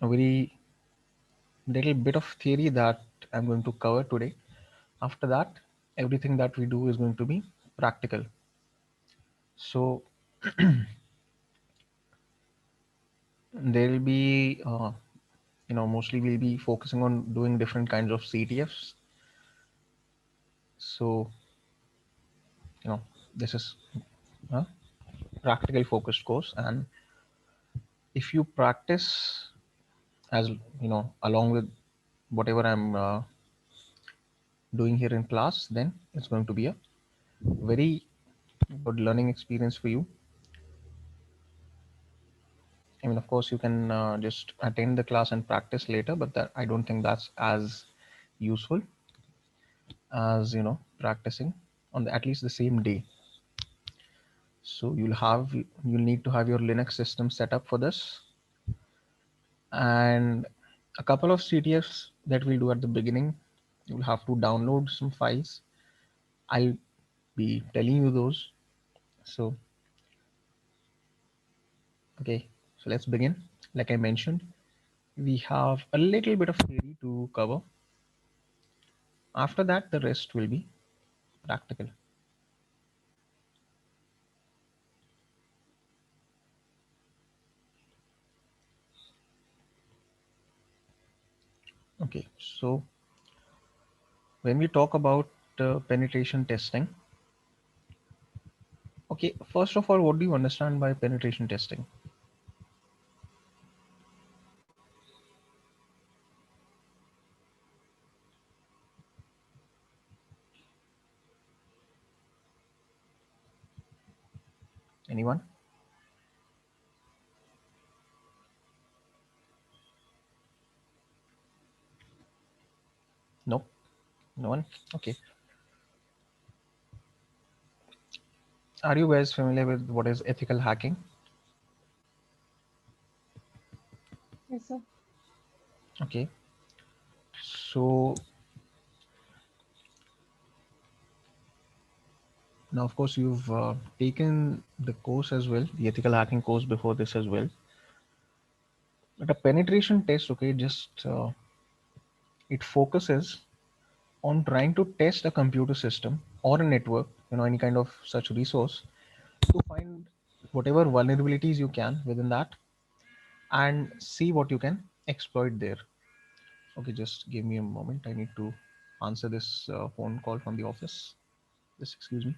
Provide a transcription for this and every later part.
a very little bit of theory that I'm going to cover today. After that, everything that we do is going to be practical. So there will be, mostly we'll be focusing on doing different kinds of CTFs. So, this is a practical focused course. And if you practice as, along with whatever I'm doing here in class, then it's going to be a very good learning experience for you. I mean, of course, you can just attend the class and practice later, but that I don't think that's as useful as practicing on at least the same day. So you'll need to have your Linux system set up for this, and a couple of CTFs that we'll do at the beginning. You'll have to download some files. I'll be telling you those. So okay, so let's begin. Like I mentioned, we have a little bit of theory to cover. After that, the rest will be practical. Okay, so when we talk about penetration testing, okay, first of all, what do you understand by penetration testing? Anyone? No? No one? Okay. Are you guys familiar with what is ethical hacking? Yes, sir. Okay. So now, of course, you've taken the course as well, the ethical hacking course before this as well. But a penetration test, okay, just it focuses on trying to test a computer system or a network, any kind of such resource, to find whatever vulnerabilities you can within that and see what you can exploit there. Okay, just give me a moment. I need to answer this phone call from the office. Just excuse me.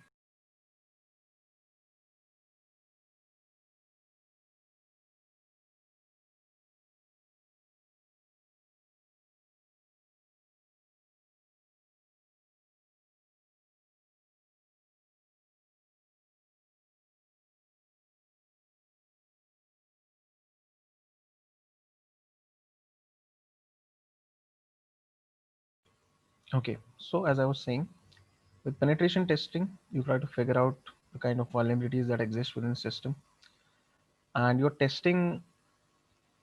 Okay, so as I was saying, with penetration testing, you try to figure out the kind of vulnerabilities that exist within the system, and you're testing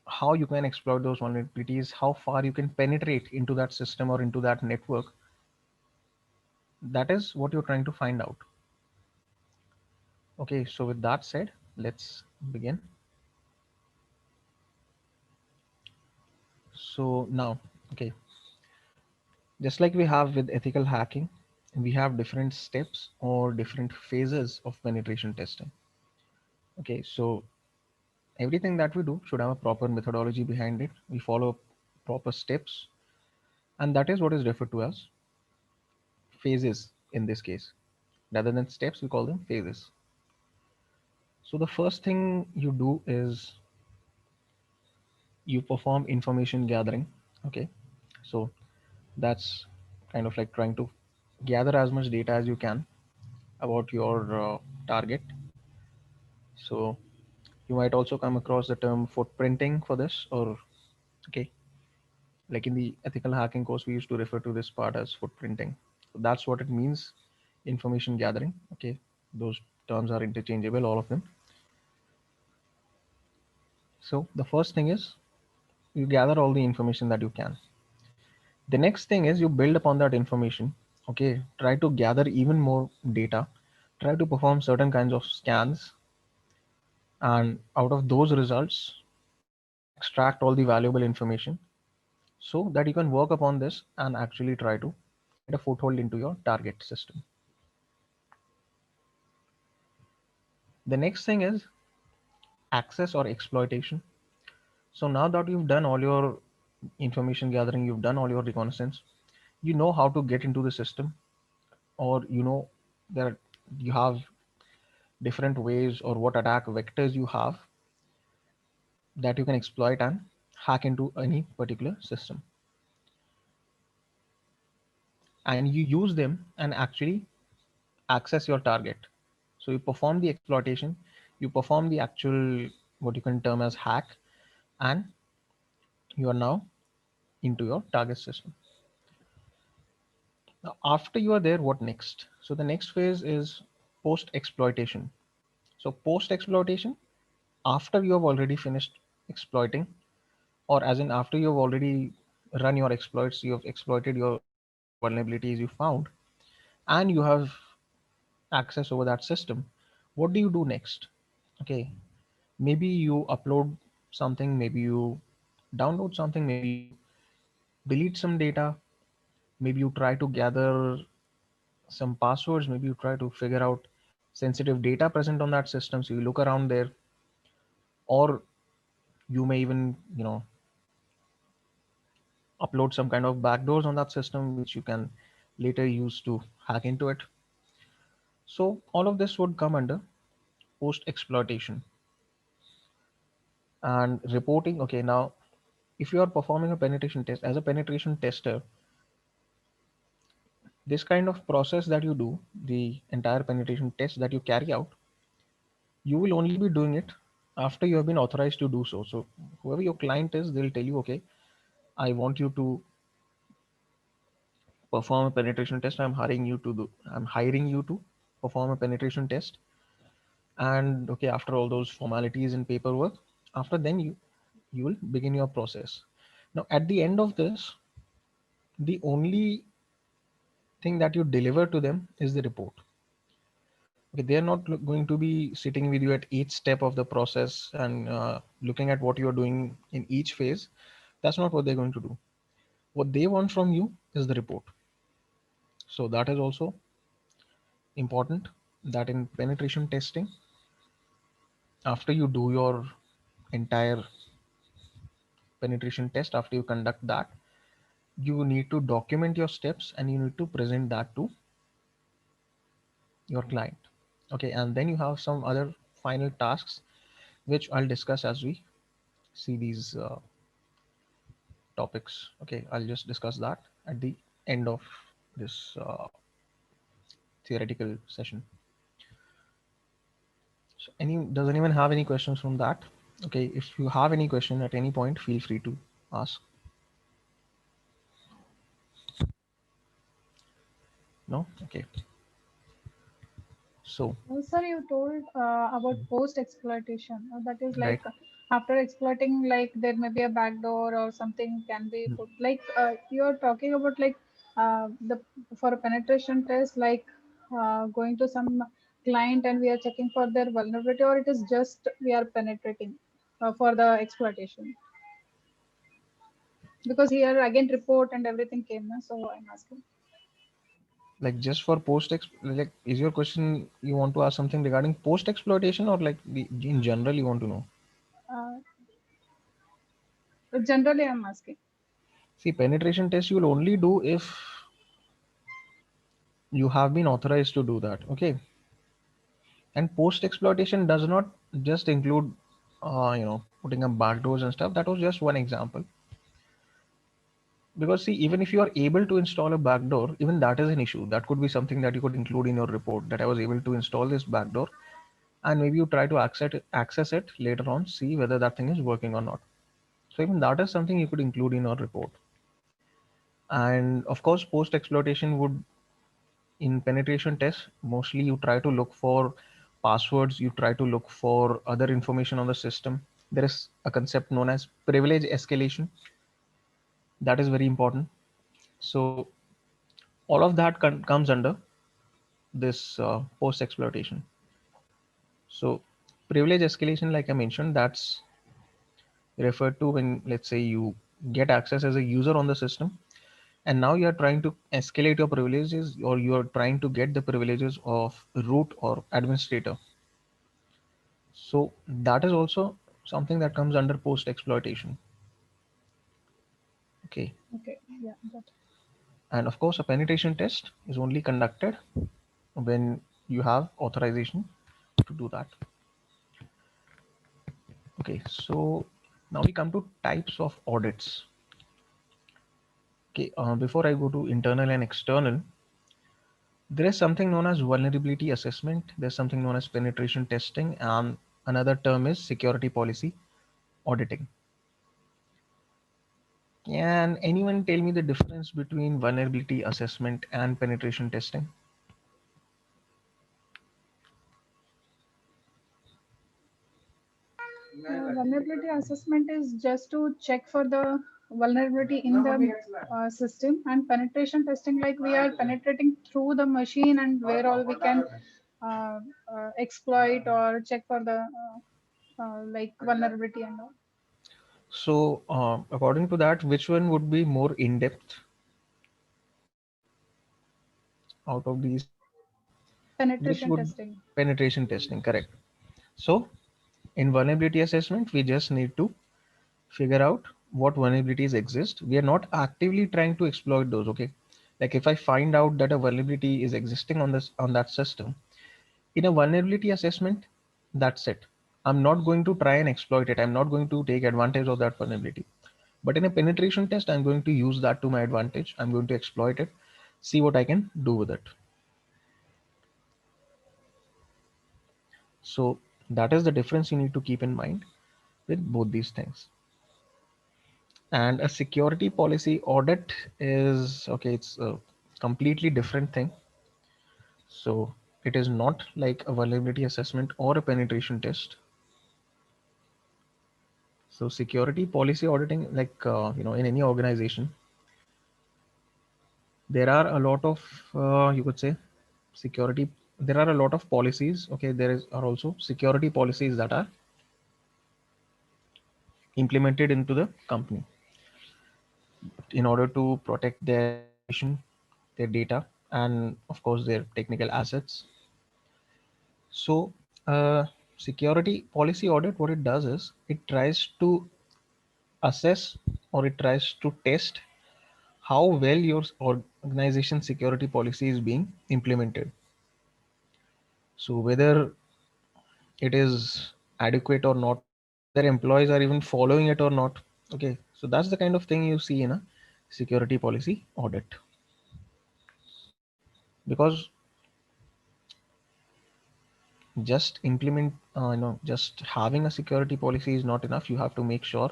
how you can exploit those vulnerabilities, how far you can penetrate into that system or into that network. That is what you're trying to find out. Okay, so with that said, let's begin. So now, okay, just like we have with ethical hacking, we have different steps or different phases of penetration testing. Okay, so everything that we do should have a proper methodology behind it. We follow proper steps, and that is what is referred to as phases in this case. Rather than steps, we call them phases. So the first thing you do is you perform information gathering. Okay, so that's kind of like trying to gather as much data as you can about your target. So you might also come across the term footprinting for this, or okay, like in the ethical hacking course, we used to refer to this part as footprinting. So that's what it means, information gathering. Okay, those terms are interchangeable, all of them. So the first thing is you gather all the information that you can. The next thing is you build upon that information. Okay, try to gather even more data, try to perform certain kinds of scans, and out of those results extract all the valuable information so that you can work upon this and actually try to get a foothold into your target system. The next thing is access or exploitation. So now that you've done all your information gathering, you've done all your reconnaissance, you know how to get into the system, or you know that you have different ways or what attack vectors you have that you can exploit and hack into any particular system, and you use them and actually access your target. So you perform the exploitation, you perform the actual what you can term as hack, and you are now into your target system. Now, after you are there, what next? So the next phase is post exploitation. So post exploitation, after you have already finished exploiting, or as in after you have already run your exploits, you have exploited your vulnerabilities you found, and you have access over that system, what do you do next? Okay, maybe you upload something, maybe you download something, maybe you delete some data, maybe you try to gather some passwords, maybe you try to figure out sensitive data present on that system, so you look around there, or you may even upload some kind of backdoors on that system which you can later use to hack into it. So all of this would come under post exploitation and reporting. Okay, now if you are performing a penetration test as a penetration tester, this kind of process that you do, the entire penetration test that you carry out, you will only be doing it after you have been authorized to do so. So whoever your client is, they'll tell you, okay, I want you to perform a penetration test. I'm hiring you to perform a penetration test. And okay, after all those formalities and paperwork, after then you will begin your process. Now at the end of this, the only thing that you deliver to them is the report. Okay, they are not going to be sitting with you at each step of the process and looking at what you're doing in each phase. That's not what they're going to do. What they want from you is the report. So that is also important, that in penetration testing, after you do your entire penetration test, after you conduct that, you need to document your steps and you need to present that to your client. Okay, and then you have some other final tasks which I'll discuss as we see these topics. Okay, I'll just discuss that at the end of this theoretical session. So does anyone have any questions from that? Okay, if you have any question at any point, feel free to ask. No? Okay. So, Sir, you told about post exploitation. That is right. like after exploiting, like there may be a backdoor or something can be put. Like you are talking about like the for a penetration test, like going to some client and we are checking for their vulnerability, or it is just we are penetrating for the exploitation. Because here again report and everything came, na, so I'm asking. Like just for like is your question, you want to ask something regarding post exploitation, or like in general you want to know? Uh, Generally, I'm asking. See, penetration test you will only do if you have been authorized to do that. Okay, and post exploitation does not just include putting up backdoors and stuff. That was just one example. Because see, even if you are able to install a backdoor, even that is an issue. That could be something that you could include in your report, that I was able to install this backdoor, and maybe you try to access it later on, see whether that thing is working or not. So even that is something you could include in your report. And of course, post exploitation would, in penetration tests, mostly you try to look for passwords, you try to look for other information on the system. There is a concept known as privilege escalation. That is very important. So all of that comes under this post exploitation. So privilege escalation, like I mentioned, that's referred to when, let's say, you get access as a user on the system, and now you are trying to escalate your privileges, or you are trying to get the privileges of root or administrator. So that is also something that comes under post exploitation. Okay. Okay, yeah, got it. And of course, a penetration test is only conducted when you have authorization to do that. Okay, so now we come to types of audits. Okay, before I go to internal and external, there is something known as vulnerability assessment. There's something known as penetration testing, and another term is security policy auditing. Can anyone tell me the difference between vulnerability assessment and penetration testing? Vulnerability assessment is just to check for the vulnerability in the system, and penetration testing, like we are penetrating through the machine and where all we can uh, exploit or check for the like vulnerability and all. So, according to that, which one would be more in depth out of these two? Which Penetration would testing. penetration testing, correct? So, in vulnerability assessment, we just need to figure out what vulnerabilities exist. We are not actively trying to exploit those. Okay, like if I find out that a vulnerability is existing on this on that system, in a vulnerability assessment, that's it. I'm not going to try and exploit it. I'm not going to take advantage of that vulnerability. But in a penetration test, I'm going to use that to my advantage. I'm going to exploit it, see what I can do with it. So that is the difference you need to keep in mind with both these things. And a security policy audit is okay, it's a completely different thing. So it is not like a vulnerability assessment or a penetration test. So security policy auditing, like in any organization, there are a lot of you could say security. There are a lot of policies. Okay, are also security policies that are implemented into the company in order to protect their information, their data, and of course their technical assets. So, security policy audit, what it does is it tries to assess, or it tries to test how well your organization security policy is being implemented. So, whether it is adequate or not, whether employees are even following it or not. Okay, so that's the kind of thing you see in a security policy audit. Because just having a security policy is not enough. You have to make sure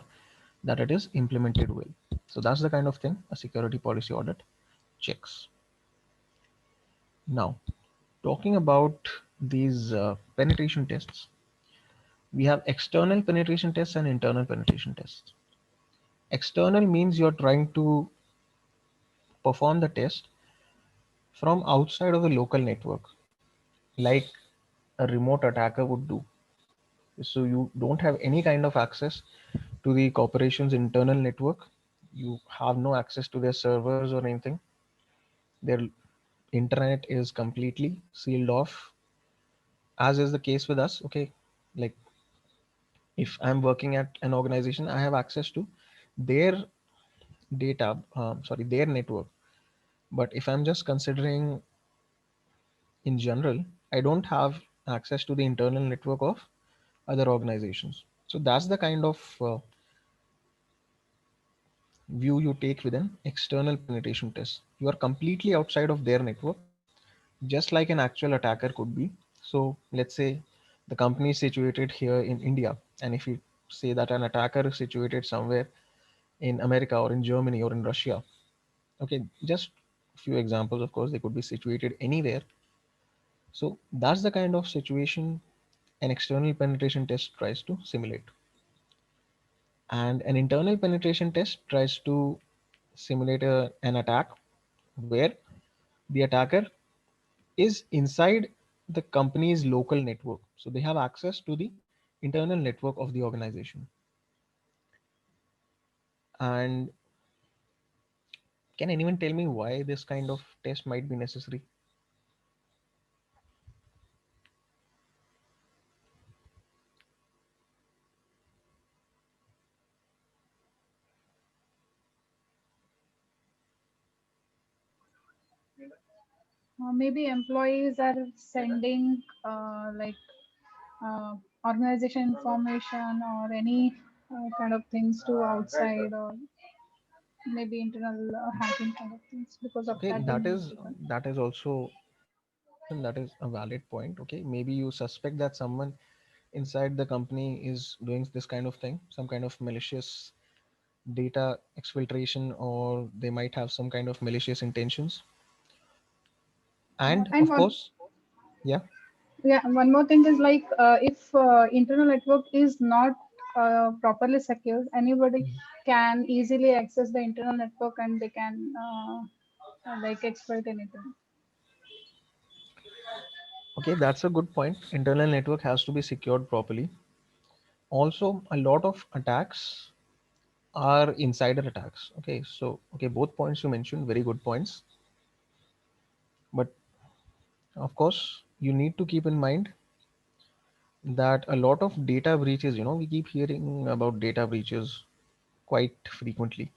that it is implemented well. So that's the kind of thing a security policy audit checks. Now, talking about these penetration tests, we have external penetration tests and internal penetration tests. External means you're trying to perform the test from outside of the local network, like a remote attacker would do. So you don't have any kind of access to the corporation's internal network. You have no access to their servers or anything. Their internet is completely sealed off, as is the case with us. Okay, like if I'm working at an organization, I have access to their data, sorry, their network. But if I'm just considering in general, I don't have access to the internal network of other organizations. So that's the kind of view you take with an external penetration test. You are completely outside of their network, just like an actual attacker could be. So let's say the company is situated here in India, and if you say that an attacker is situated somewhere in America or in Germany or in Russia, okay, just a few examples, of course, they could be situated anywhere. So that's the kind of situation an external penetration test tries to simulate. And an internal penetration test tries to simulate an attack where the attacker is inside the company's local network. So they have access to the internal network of the organization. And can anyone tell me why this kind of test might be necessary? Maybe employees are sending uh, organization information or any kind of things to outside, or maybe internal hacking kind of things. Because of Okay, that, they need to run. that is also, Darshan, that is a valid point. Okay, maybe you suspect that someone inside the company is doing this kind of thing, some kind of malicious data exfiltration, or they might have some kind of malicious intentions. And And of one, course, yeah. yeah, one more thing is like if internal network is not properly secured, anybody can easily access the internal network and they can like exploit anything. Okay, that's a good point. Internal network has to be secured properly. Also, a lot of attacks are insider attacks. Okay, so okay, both points you mentioned, very good points. But of course, you need to keep in mind that a lot of data breaches, we keep hearing about data breaches quite frequently.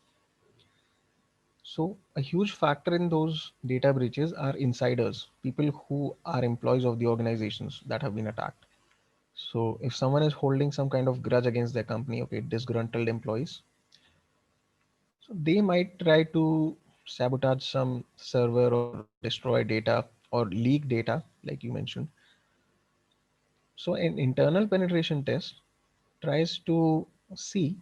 So, a huge factor in those data breaches are insiders, people who are employees of the organizations that have been attacked. So, if someone is holding some kind of grudge against their company, okay, disgruntled employees, so they might try to sabotage some server or destroy data or leak data, like you mentioned. So, an internal penetration test tries to see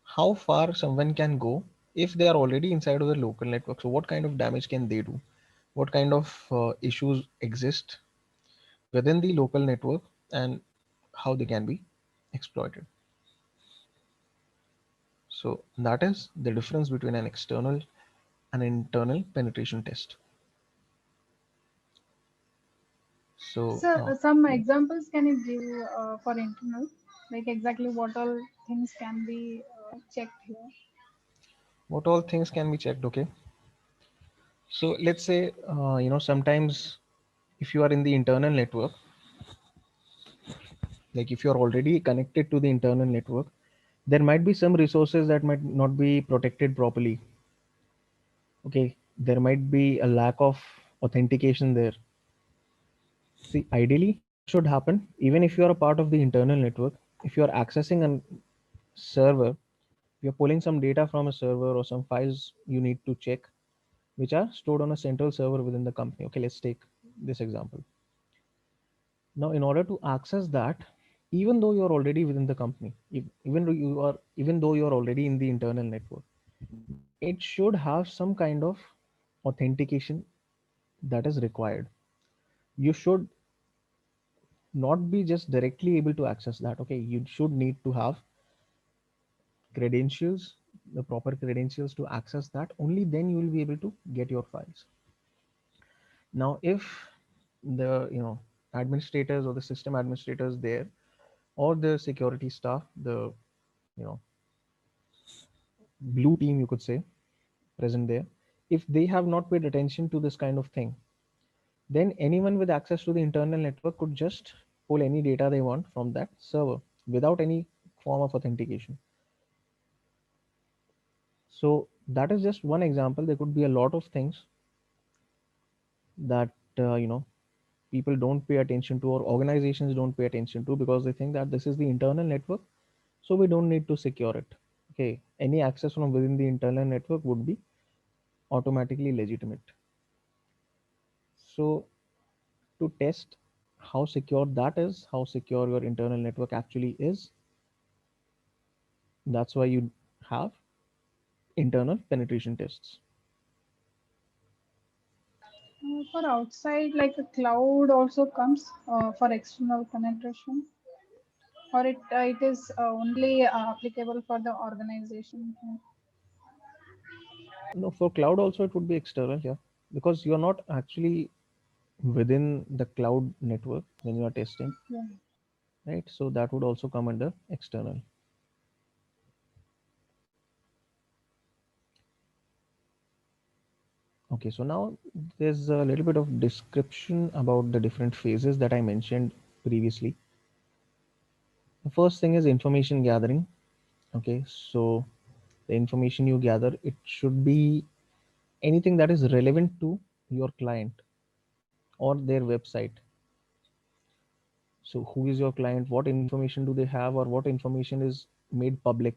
how far someone can go if they are already inside of the local network. So, what kind of damage can they do? What kind of issues exist within the local network, and how they can be exploited? So, that is the difference between an external and internal penetration test. So, So, some yeah. examples can you give for internal? Like exactly what all things can be checked here? What all things can be checked? Okay. So, let's say, sometimes if you are in the internal network, like if you are already connected to the internal network, there might be some resources that might not be protected properly. Okay, there might be a lack of authentication there. See, ideally what should happen, even if you are a part of the internal network, if you are accessing a server, you're pulling some data from a server or some files you need to check, which are stored on a central server within the company. Okay, let's take this example. Now, in order to access that, even though you're already within the company, even though you're already in the internal network, it should have some kind of authentication that is required. You should not be just directly able to access that. Okay, you should need to have credentials, the proper credentials to access that. Only then you will be able to get your files. Now, if the administrators or the system administrators there, or the security staff, the you know blue team, you could say, present there, if they have not paid attention to this kind of thing, then anyone with access to the internal network could just pull any data they want from that server without any form of authentication. So that is just one example. There could be a lot of things that people don't pay attention to, or organizations don't pay attention to, because they think that this is the internal network, so we don't need to secure it. Okay, any access from within the internal network would be automatically legitimate. So to test how secure that is, how secure your internal network actually is, that's why you have internal penetration tests. For outside, like a cloud also comes for external penetration, or it is only applicable for the organization. No, for cloud also it would be external, yeah, because you're not actually within the cloud network when you are testing, Yeah. right? So that would also come under external. Okay, so now there's a little bit of description about the different phases that I mentioned previously. The first thing is information gathering. Okay, so the information you gather, it should be anything that is relevant to your client or their website. So who is your client, what information do they have, or what information is made public.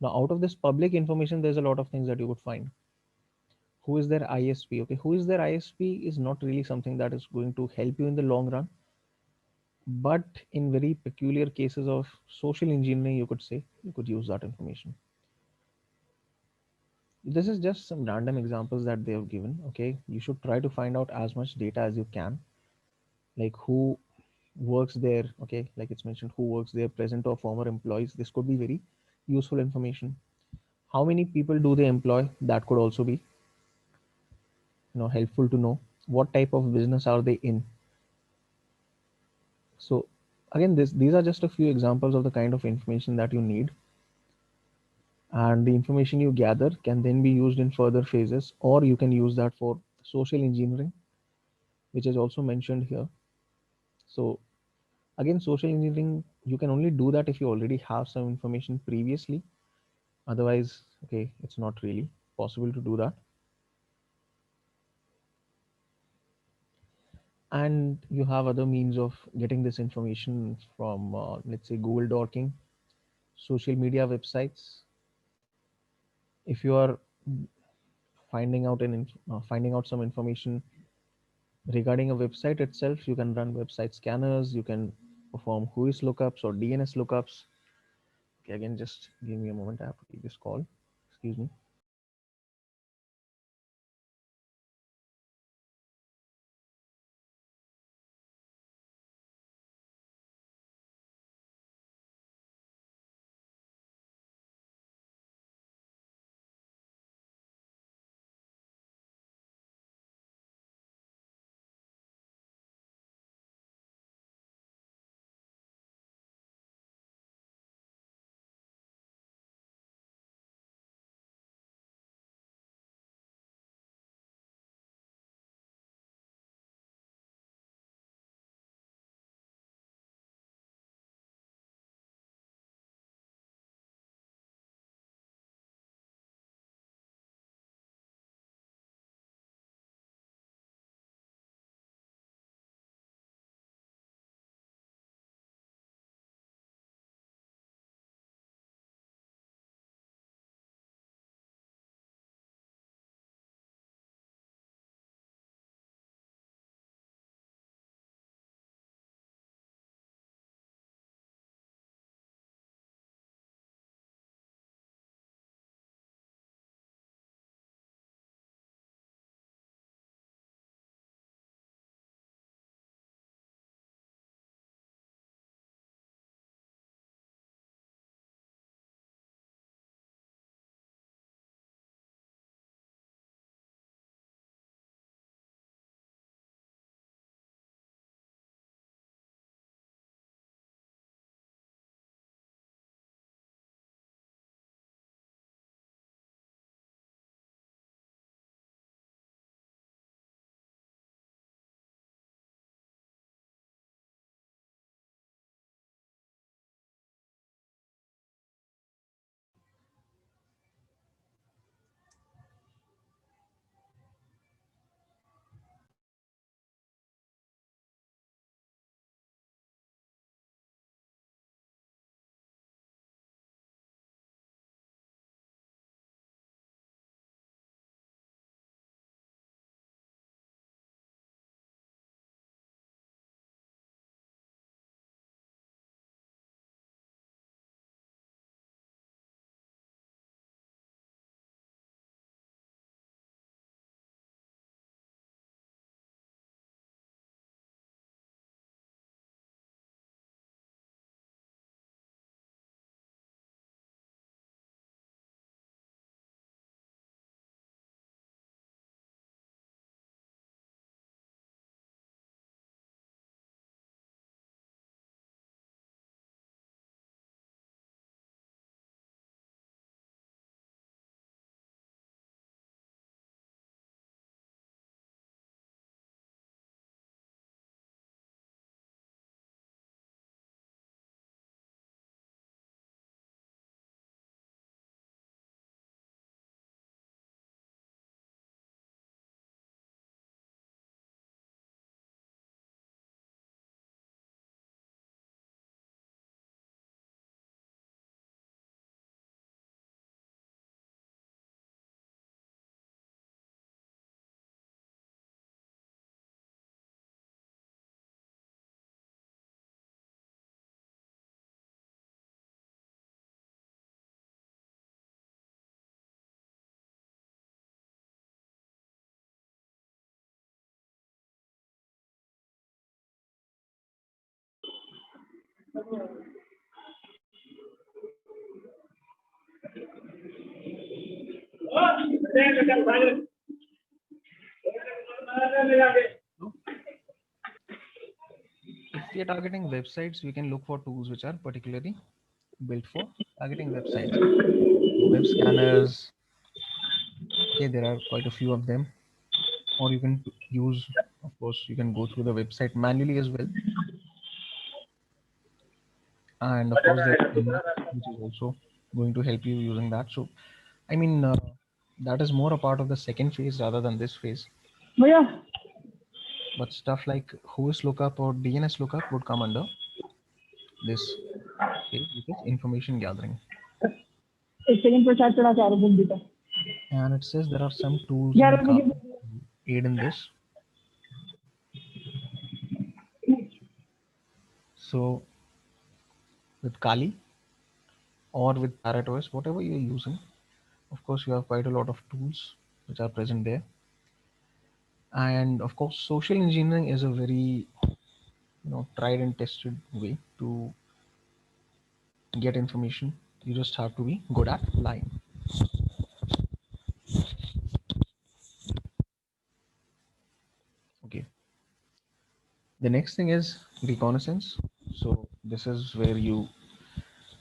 Now out of this public information, there's a lot of things that you could find. Who is their ISP? Okay, who is their ISP is not really something that is going to help you in the long run, but in very peculiar cases of social engineering, you could say, you could use that information. This is just some random examples that they have given. Okay, you should try to find out as much data as you can, like who works there. Okay, like it's mentioned, who works there, present or former employees. This could be very useful information. How many people do they employ? That could also be, helpful to know. What type of business are they in? So again, these are just a few examples of the kind of information that you need, and the information you gather can then be used in further phases, or you can use that for social engineering, which is also mentioned here. So again, social engineering, you can only do that if you already have some information previously. Otherwise, okay, it's not really possible to do that. And you have other means of getting this information from, let's say, Google Dorking, social media websites. If you are finding out some information regarding a website itself, you can run website scanners, you can perform whois lookups or DNS lookups. Okay, again, just give me a moment, I have to take this call. Excuse me. So if we are targeting websites, we can look for tools which are particularly built for targeting websites. Web scanners, okay, there are quite a few of them. Or you can use, of course, you can go through the website manually as well. And of course, there's Nmap, which is also going to help you using that. So, I mean, that is more a part of the second phase rather than this phase. भैया But stuff like host lookup or DNS lookup would come under this phase, which is information gathering. एक second पर charge चढ़ा के आ रहा हूँ जल्दी का And it says there are some tools in 11 Kali बजे to aid in this. So with Kali or with ParrotOS, whatever you're using, of course, you have quite a lot of tools which are present there. And of course, social engineering is a very tried and tested way to get information. You just have to be good at lying. Okay. The next thing is reconnaissance. So this is where you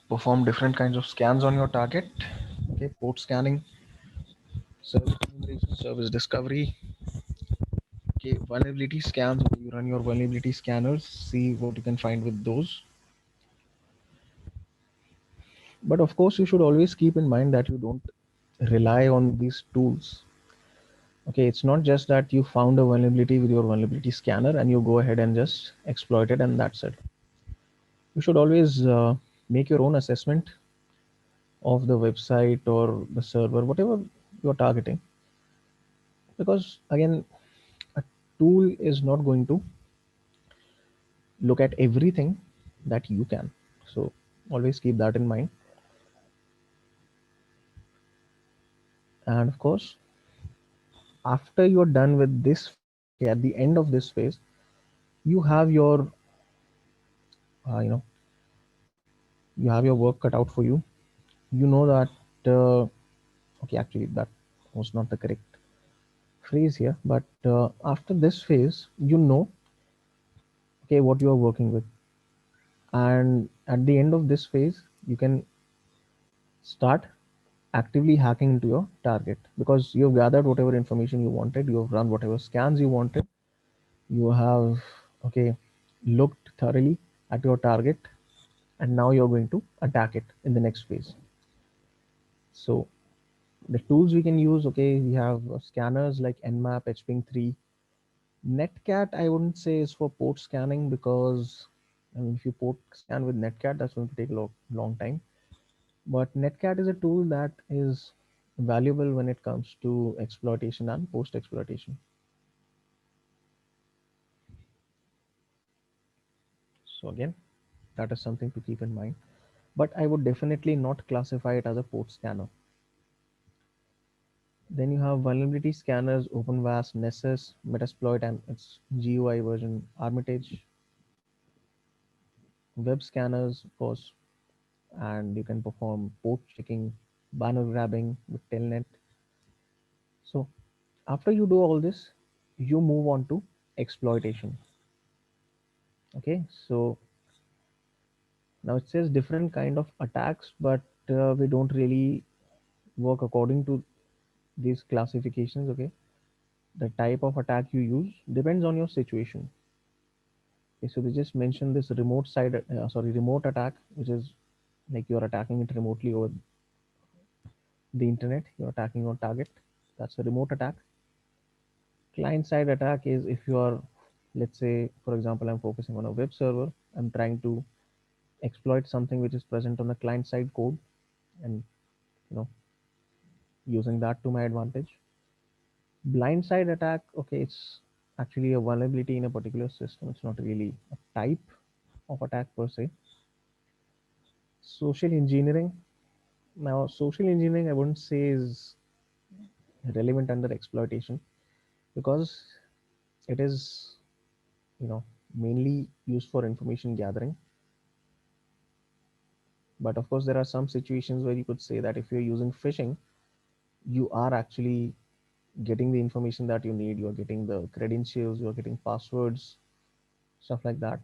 perform different kinds of scans on your target. Okay, port scanning, service enumeration, service discovery. Okay, vulnerability scans. You run your vulnerability scanners, see what you can find with those. But of course, you should always keep in mind that you don't rely on these tools. Okay, it's not just that you found a vulnerability with your vulnerability scanner and you go ahead and just exploit it and that's it. You should always make your own assessment of the website or the server, whatever you're targeting. Because again, a tool is not going to look at everything that you can. So always keep that in mind. And of course, after you're done with this phase, okay, at the end of this phase, you have your, uh, you know, you have your work cut out for you. You know that, okay, actually, that was not the correct phrase here, but after this phase, you know, okay, what you are working with. And at the end of this phase, you can start actively hacking into your target because you've gathered whatever information you wanted, you have run whatever scans you wanted, you have, okay, looked thoroughly at your target, and now you're going to attack it in the next phase. So the tools we can use, okay, we have scanners like Nmap, HPing3. Netcat, I wouldn't say is for port scanning because I mean, if you port scan with Netcat, that's going to take a long time. But Netcat is a tool that is valuable when it comes to exploitation and post exploitation. So again, that is something to keep in mind. But I would definitely not classify it as a port scanner. Then you have vulnerability scanners, OpenVAS, Nessus, Metasploit, and its GUI version, Armitage, web scanners, of course, and you can perform port checking, banner grabbing with Telnet. So after you do all this, you move on to exploitation. Okay, so now it says different kind of attacks, but we don't really work according to these classifications. Okay, the type of attack you use depends on your situation. Okay, so they just mentioned this remote attack, which is like you're attacking it remotely over the internet. You're attacking your target. That's a remote attack. Client side attack is if you are, let's say, for example, I'm focusing on a web server. I'm trying to exploit something which is present on the client side code and you know using that to my advantage. Blind side attack, okay, it's actually a vulnerability in a particular system. It's not really a type of attack per se. Social engineering. Now, social engineering, I wouldn't say is relevant under exploitation because it is, mainly used for information gathering. But of course, there are some situations where you could say that if you're using phishing, you are actually getting the information that you need. You're getting the credentials, you're getting passwords, stuff like that.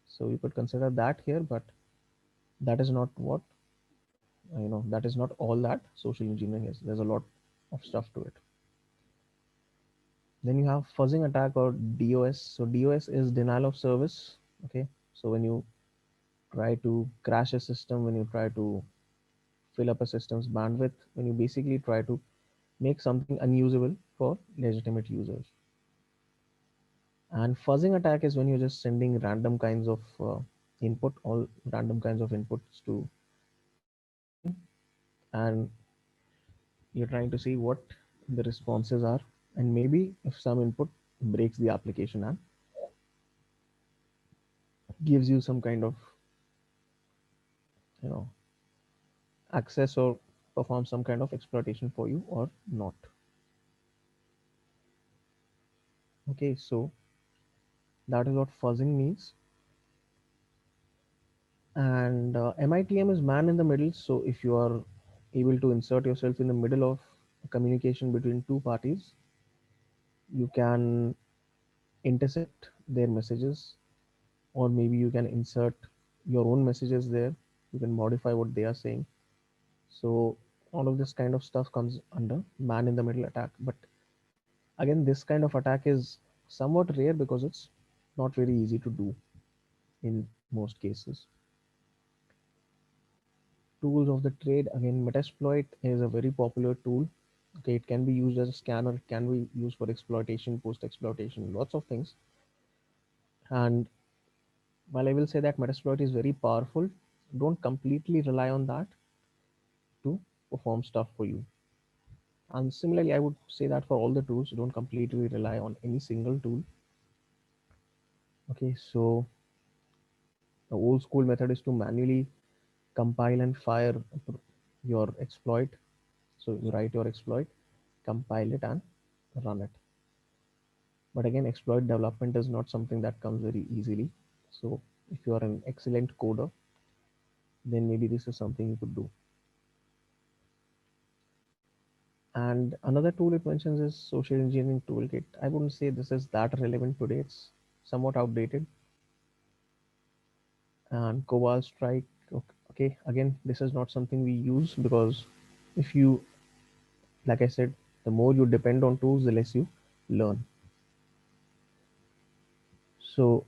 So you could consider that here, but that is not what, that is not all that social engineering is. There's a lot of stuff to it. Then you have fuzzing attack or DOS. So DOS is denial of service. Okay. So when you try to crash a system, when you try to fill up a system's bandwidth, when you basically try to make something unusable for legitimate users. And fuzzing attack is when you're just sending random kinds of input, all random kinds of inputs to the application, and you're trying to see what the responses are, and maybe if some input breaks the application and gives you some kind of, you know access, or perform some kind of exploitation for you or not. Okay, so that is what fuzzing means. And MITM is man in the middle. So if you are able to insert yourself in the middle of communication between two parties, you can intercept their messages, or maybe you can insert your own messages there. You can modify what they are saying. So all of this kind of stuff comes under man in the middle attack. But again, this kind of attack is somewhat rare because it's not very easy to do in most cases. Tools of the trade, again, Metasploit is a very popular tool. Okay, it can be used as a scanner, it can be used for exploitation, post exploitation, lots of things. And while I will say that Metasploit is very powerful, don't completely rely on that to perform stuff for you. And similarly, I would say that for all the tools, don't completely rely on any single tool. Okay, so the old school method is to manually compile and fire your exploit. So you write your exploit, compile it, and run it. But again, exploit development is not something that comes very easily. So if you are an excellent coder, then maybe this is something you could do. And another tool it mentions is social engineering toolkit. I wouldn't say this is that relevant today. It's somewhat outdated. And Cobalt Strike. Okay, again, this is not something we use because if you, like I said, the more you depend on tools, the less you learn. So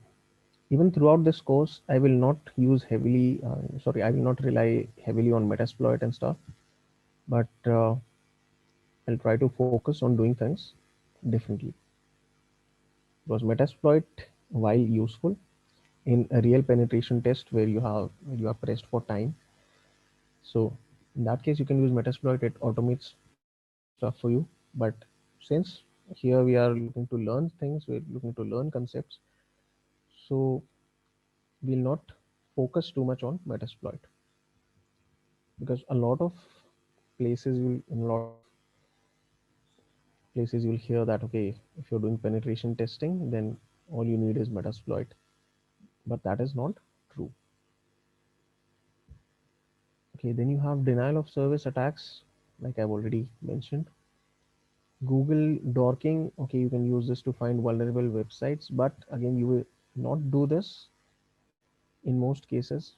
even throughout this course, I will not use heavily, I will not rely heavily on Metasploit and stuff, but I'll try to focus on doing things differently. Because Metasploit, while useful in a real penetration test where you are pressed for time, so in that case you can use Metasploit. It automates stuff for you. But since here we are looking to learn things, we're looking to learn concepts, so we'll not focus too much on Metasploit, because a lot of places will in a lot of places you'll hear that, okay, if you're doing penetration testing, then all you need is Metasploit, but that is not true. Okay, then you have denial of service attacks, like I've already mentioned. Google dorking, okay, you can use this to find vulnerable websites, but again, you will not do this in most cases.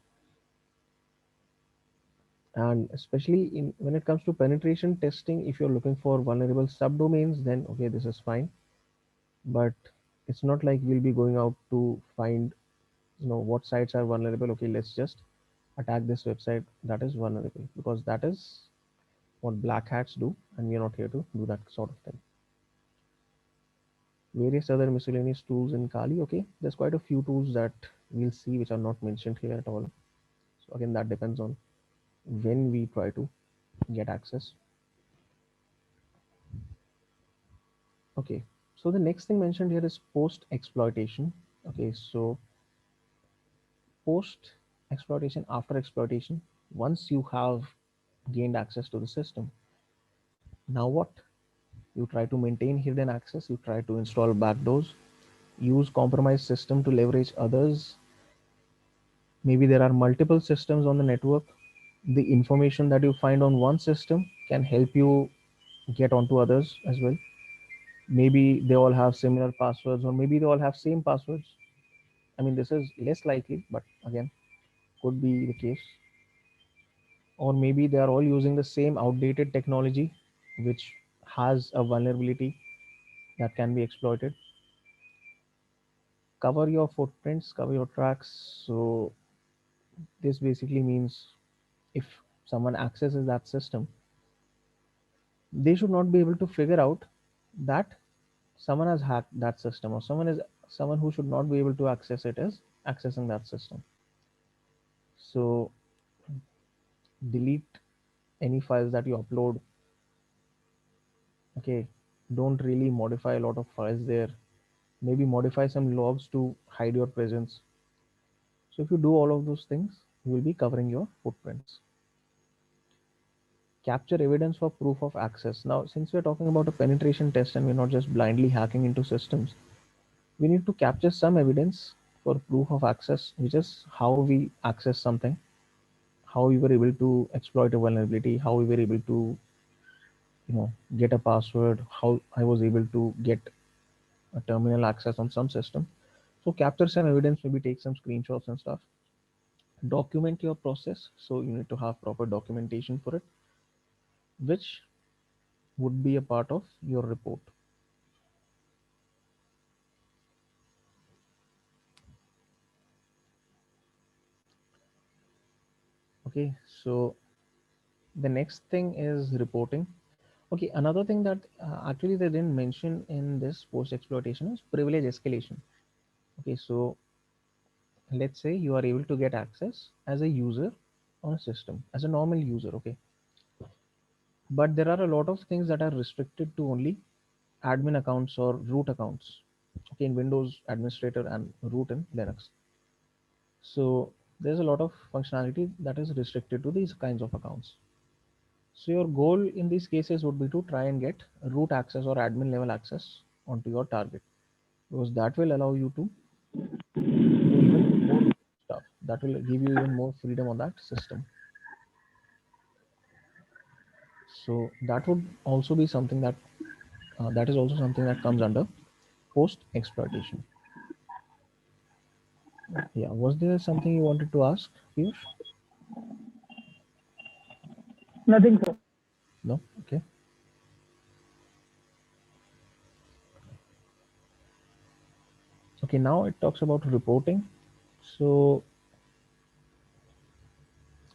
And especially in when it comes to penetration testing, if you're looking for vulnerable subdomains, then okay, this is fine. But it's not like we'll be going out to find, what sites are vulnerable. Okay, let's just attack this website that is vulnerable, because that is what black hats do, and we're not here to do that sort of thing. Various other miscellaneous tools in Kali. Okay, there's quite a few tools that we'll see which are not mentioned here at all. So again, that depends on when we try to get access. Okay, so the next thing mentioned here is post exploitation. Okay, so post exploitation, after exploitation, once you have gained access to the system, now what? You try to maintain hidden access, you try to install backdoors, use compromised system to leverage others. Maybe there are multiple systems on the network, the information that you find on one system can help you get onto others as well. Maybe they all have similar passwords, or maybe they all have same passwords. I mean, this is less likely, but again, could be the case. Or maybe they are all using the same outdated technology, which has a vulnerability that can be exploited. Cover your footprints, cover your tracks. So this basically means if someone accesses that system, they should not be able to figure out that someone has hacked that system, or someone who should not be able to access it is accessing that system. So delete any files that you upload. Okay, don't really modify a lot of files there. Maybe modify some logs to hide your presence. So if you do all of those things, you will be covering your footprints. Capture evidence for proof of access. Now, since we're talking about a penetration test and we're not just blindly hacking into systems, we need to capture some evidence for proof of access, which is how we access something, how we were able to exploit a vulnerability, how we were able to, get a password, how I was able to get a terminal access on some system. So capture some evidence, maybe take some screenshots and stuff. Document your process. So you need to have proper documentation for it, which would be a part of your report. Okay, so the next thing is reporting. Okay, another thing that actually they didn't mention in this post exploitation is privilege escalation. Okay, so let's say you are able to get access as a user on a system, as a normal user. Okay, but there are a lot of things that are restricted to only admin accounts or root accounts. Okay, in Windows administrator and root in Linux. So there's a lot of functionality that is restricted to these kinds of accounts. So your goal in these cases would be to try and get root access or admin level access onto your target, because that will allow you to do even more stuff. That will give you even more freedom on that system. So that would also be something that is also something that comes under post exploitation. Yeah, was there something you wanted to ask, Piyush? Nothing, sir. No? Okay. Okay, now it talks about reporting. So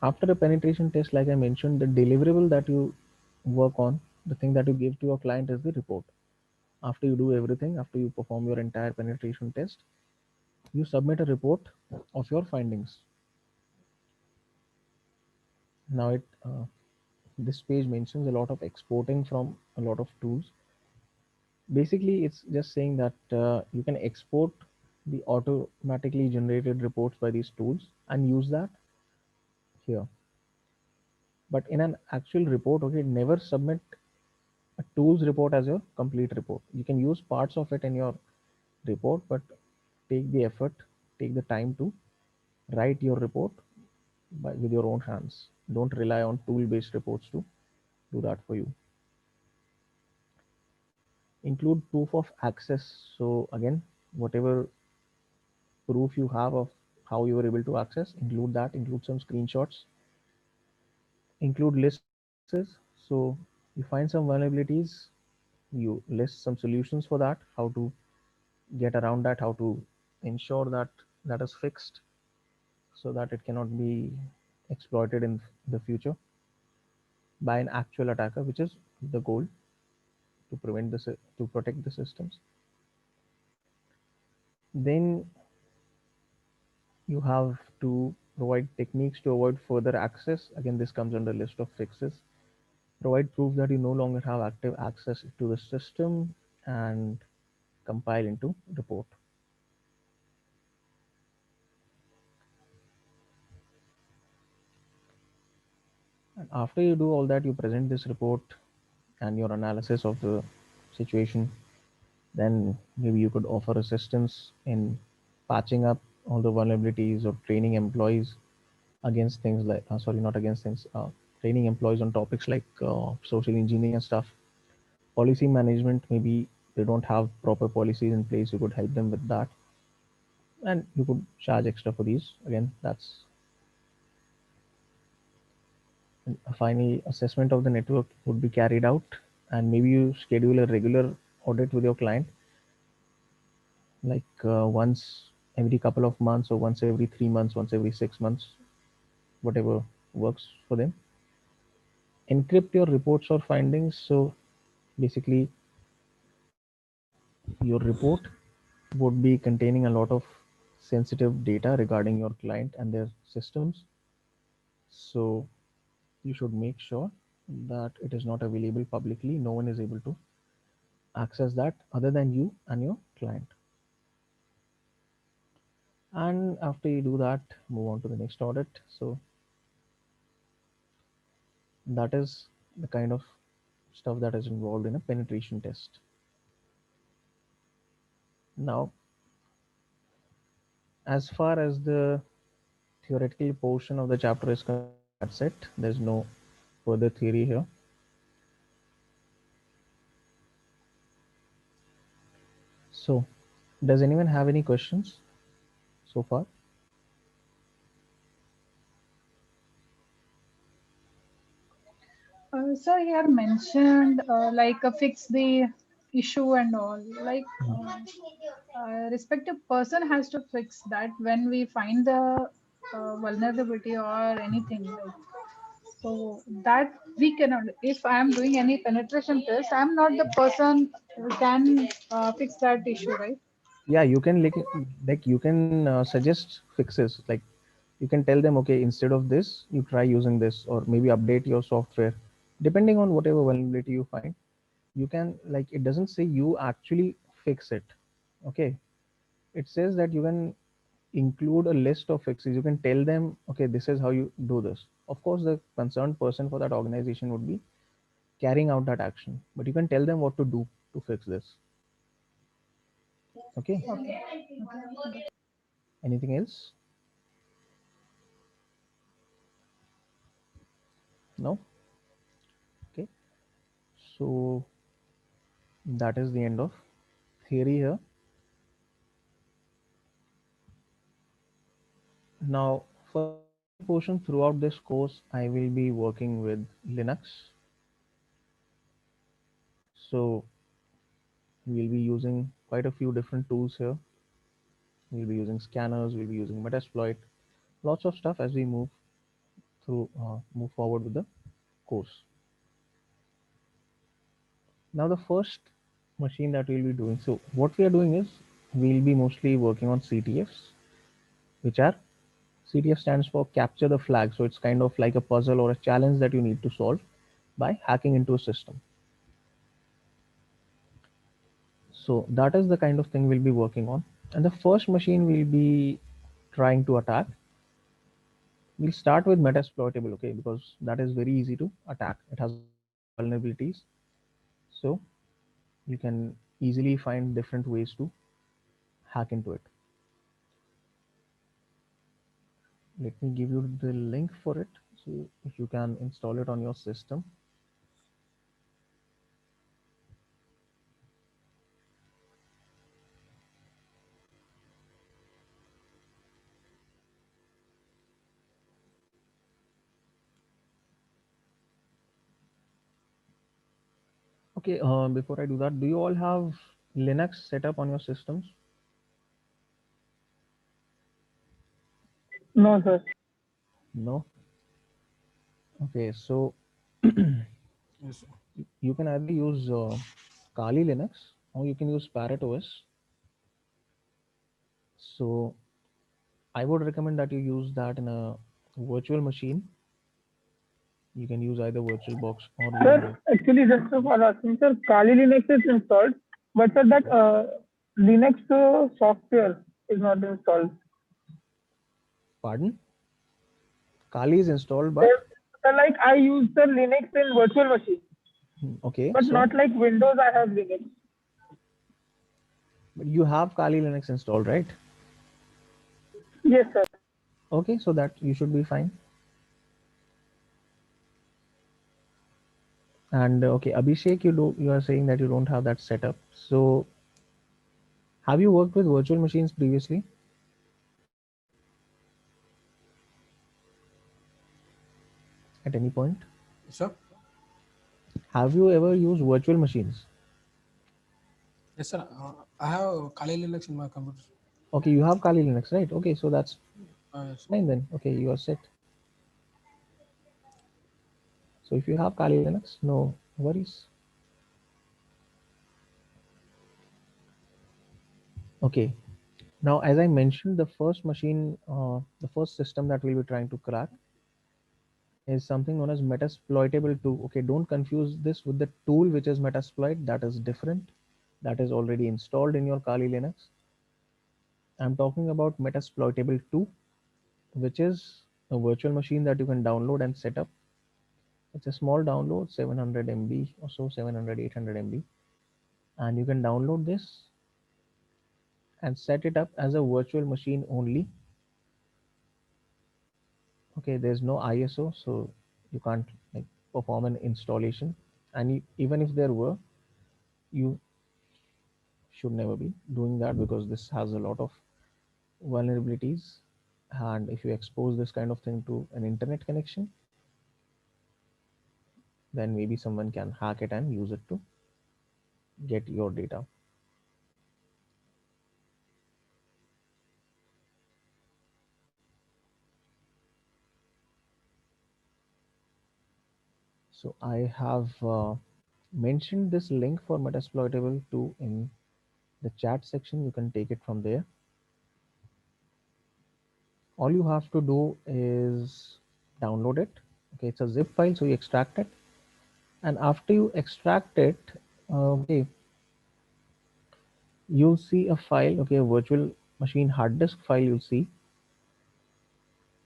after a penetration test, like I mentioned, the deliverable that you work on, the thing that you give to your client is the report. After you do everything, after you perform your entire penetration test, you submit a report of your findings. Now this page mentions a lot of exporting from a lot of tools. Basically, it's just saying that you can export the automatically generated reports by these tools and use that here. But in an actual report, okay, never submit a tools report as your complete report. You can use parts of it in your report, but take the effort, take the time to write your report with your own hands. Don't rely on tool based reports to do that for you. Include proof of access. So again, whatever proof you have of how you were able to access, include that, include some screenshots, include lists. So you find some vulnerabilities, you list some solutions for that, how to get around that, how to ensure that that is fixed so that it cannot be exploited in the future by an actual attacker, which is the goal, to to protect the systems. Then you have to provide techniques to avoid further access. Again, this comes under list of fixes. Provide proof that you no longer have active access to the system, and compile into report. And after you do all that, you present this report and your analysis of the situation. Then maybe you could offer assistance in patching up all the vulnerabilities or training employees. against things like sorry, not against things, training employees on topics like social engineering and stuff. Policy management, maybe they don't have proper policies in place, you could help them with that, and you could charge extra for these. Again, that's a final assessment of the network would be carried out, and maybe you schedule a regular audit with your client, like once every couple of months, or once every 3 months, once every 6 months, whatever works for them. Encrypt your reports or findings. So basically, your report would be containing a lot of sensitive data regarding your client and their systems. So you should make sure that it is not available publicly. No one is able to access that other than you and your client. And after you do that, move on to the next audit. So that is the kind of stuff that is involved in a penetration test. Now, as far as the theoretical portion of the chapter is concerned, that's it. There's no further theory here. So, does anyone have any questions so far? So you have mentioned like fix the issue and all. Like respective person has to fix that when we find the vulnerability or anything. Like, so that we cannot. If I am doing any penetration test, I am not the person who can fix that issue, right? Yeah, you can like you can suggest fixes. Like you can tell them, okay, instead of this, you try using this, or maybe update your software, depending on whatever vulnerability you find. You can, like, it doesn't say you actually fix it. Okay, it says that you can include a list of fixes. You can tell them, okay, this is how you do this. Of course, the concerned person for that organization would be carrying out that action, but you can tell them what to do to fix this. Okay, Okay. Okay. anything else? No. Okay, so that is the end of theory here. Now, for the practical portion throughout this course, I will be working with Linux. So we'll be using quite a few different tools here. We'll be using scanners, we'll be using Metasploit, lots of stuff as we move forward with the course. Now, the first machine that we'll be doing. So what we are doing is we'll be mostly working on CTFs, which are, CTF stands for capture the flag. So it's kind of like a puzzle or a challenge that you need to solve by hacking into a system. So that is the kind of thing we'll be working on. And the first machine we'll be trying to attack, we'll start with Metasploitable, okay, because that is very easy to attack. It has a lot of vulnerabilities. So you can easily find different ways to hack into it. Let me give you the link for it. So if you can install it on your system. Okay, before I do that, do you all have Linux set up on your systems? No, sir. No? Okay, so Yes, sir. you can either use Kali Linux or you can use Parrot OS. So I would recommend that you use that in a virtual machine. You can use either VirtualBox or Sir, VMware. actually, just for asking, sir, Kali Linux is installed, but sir, that Linux software is not installed. Pardon? Kali is installed, Sir, but like I use the Linux in virtual machine, okay, but so not like Windows. I have Linux. but you have Kali Linux installed, right? Yes, sir. Okay, so that you should be fine. And okay, Abhishek, you are saying that you don't have that setup. So have you worked with virtual machines previously at any point? Sir? Have you ever used virtual machines? Yes, sir. I have Kali Linux in my computer. Okay, you have Kali Linux, right? Okay, so that's Yes. fine then. Okay, you are set. So if you have Kali Linux, no worries. Okay, now as I mentioned, the first system that we'll be trying to crack is something known as Metasploitable 2. Okay, don't confuse this with the tool which is Metasploit. That is different. That is already installed in your Kali Linux. I'm talking about Metasploitable 2, which is a virtual machine that you can download and set up. It's a small download, 700 MB or so, 700, 800 MB. And you can download this and set it up as a virtual machine only. Okay, there's no ISO, so you can't like perform an installation. And even if there were, you should never be doing that because this has a lot of vulnerabilities. And if you expose this kind of thing to an internet connection, then maybe someone can hack it and use it to get your data. So I have mentioned this link for Metasploitable 2 in the chat section. You can take it from there. All you have to do is download it. Okay, it's a zip file, so you extract it. And after you extract it, okay, you'll see a file, okay, a virtual machine hard disk file you'll see.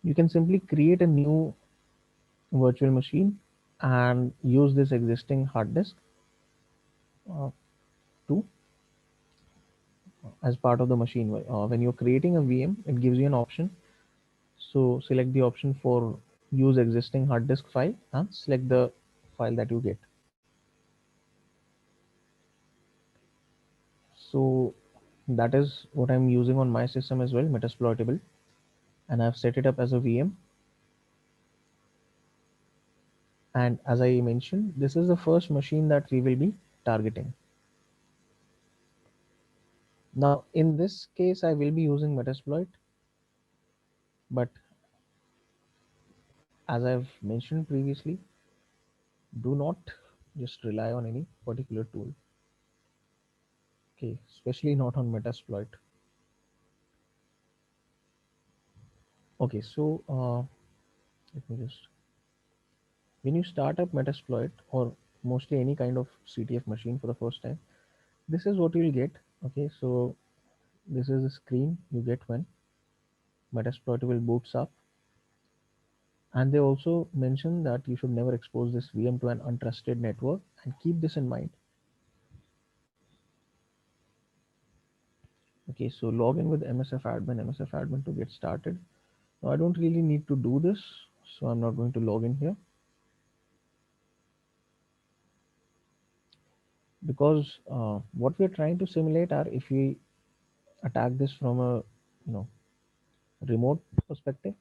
You can simply create a new virtual machine and use this existing hard disk uh, to as part of the machine. When you're creating a VM, it gives you an option. So select the option for use existing hard disk file and select the file that you get. So that is what I'm using on my system as well, Metasploitable, and I've set it up as a VM. And as I mentioned, this is the first machine that we will be targeting. Now, in this case, I will be using Metasploit, but as I've mentioned previously, do not just rely on any particular tool. Okay, especially not on Metasploit. Okay, so let me just when you start up Metasploit or mostly any kind of CTF machine for the first time, this is what you'll get. Okay, so this is the screen you get when Metasploitable boots up. And they also mention that you should never expose this VM to an untrusted network and keep this in mind. Okay, so log in with MSF admin to get started. Now I don't really need to do this, so I'm not going to log in here because what we're trying to simulate are if we attack this from a you know remote perspective,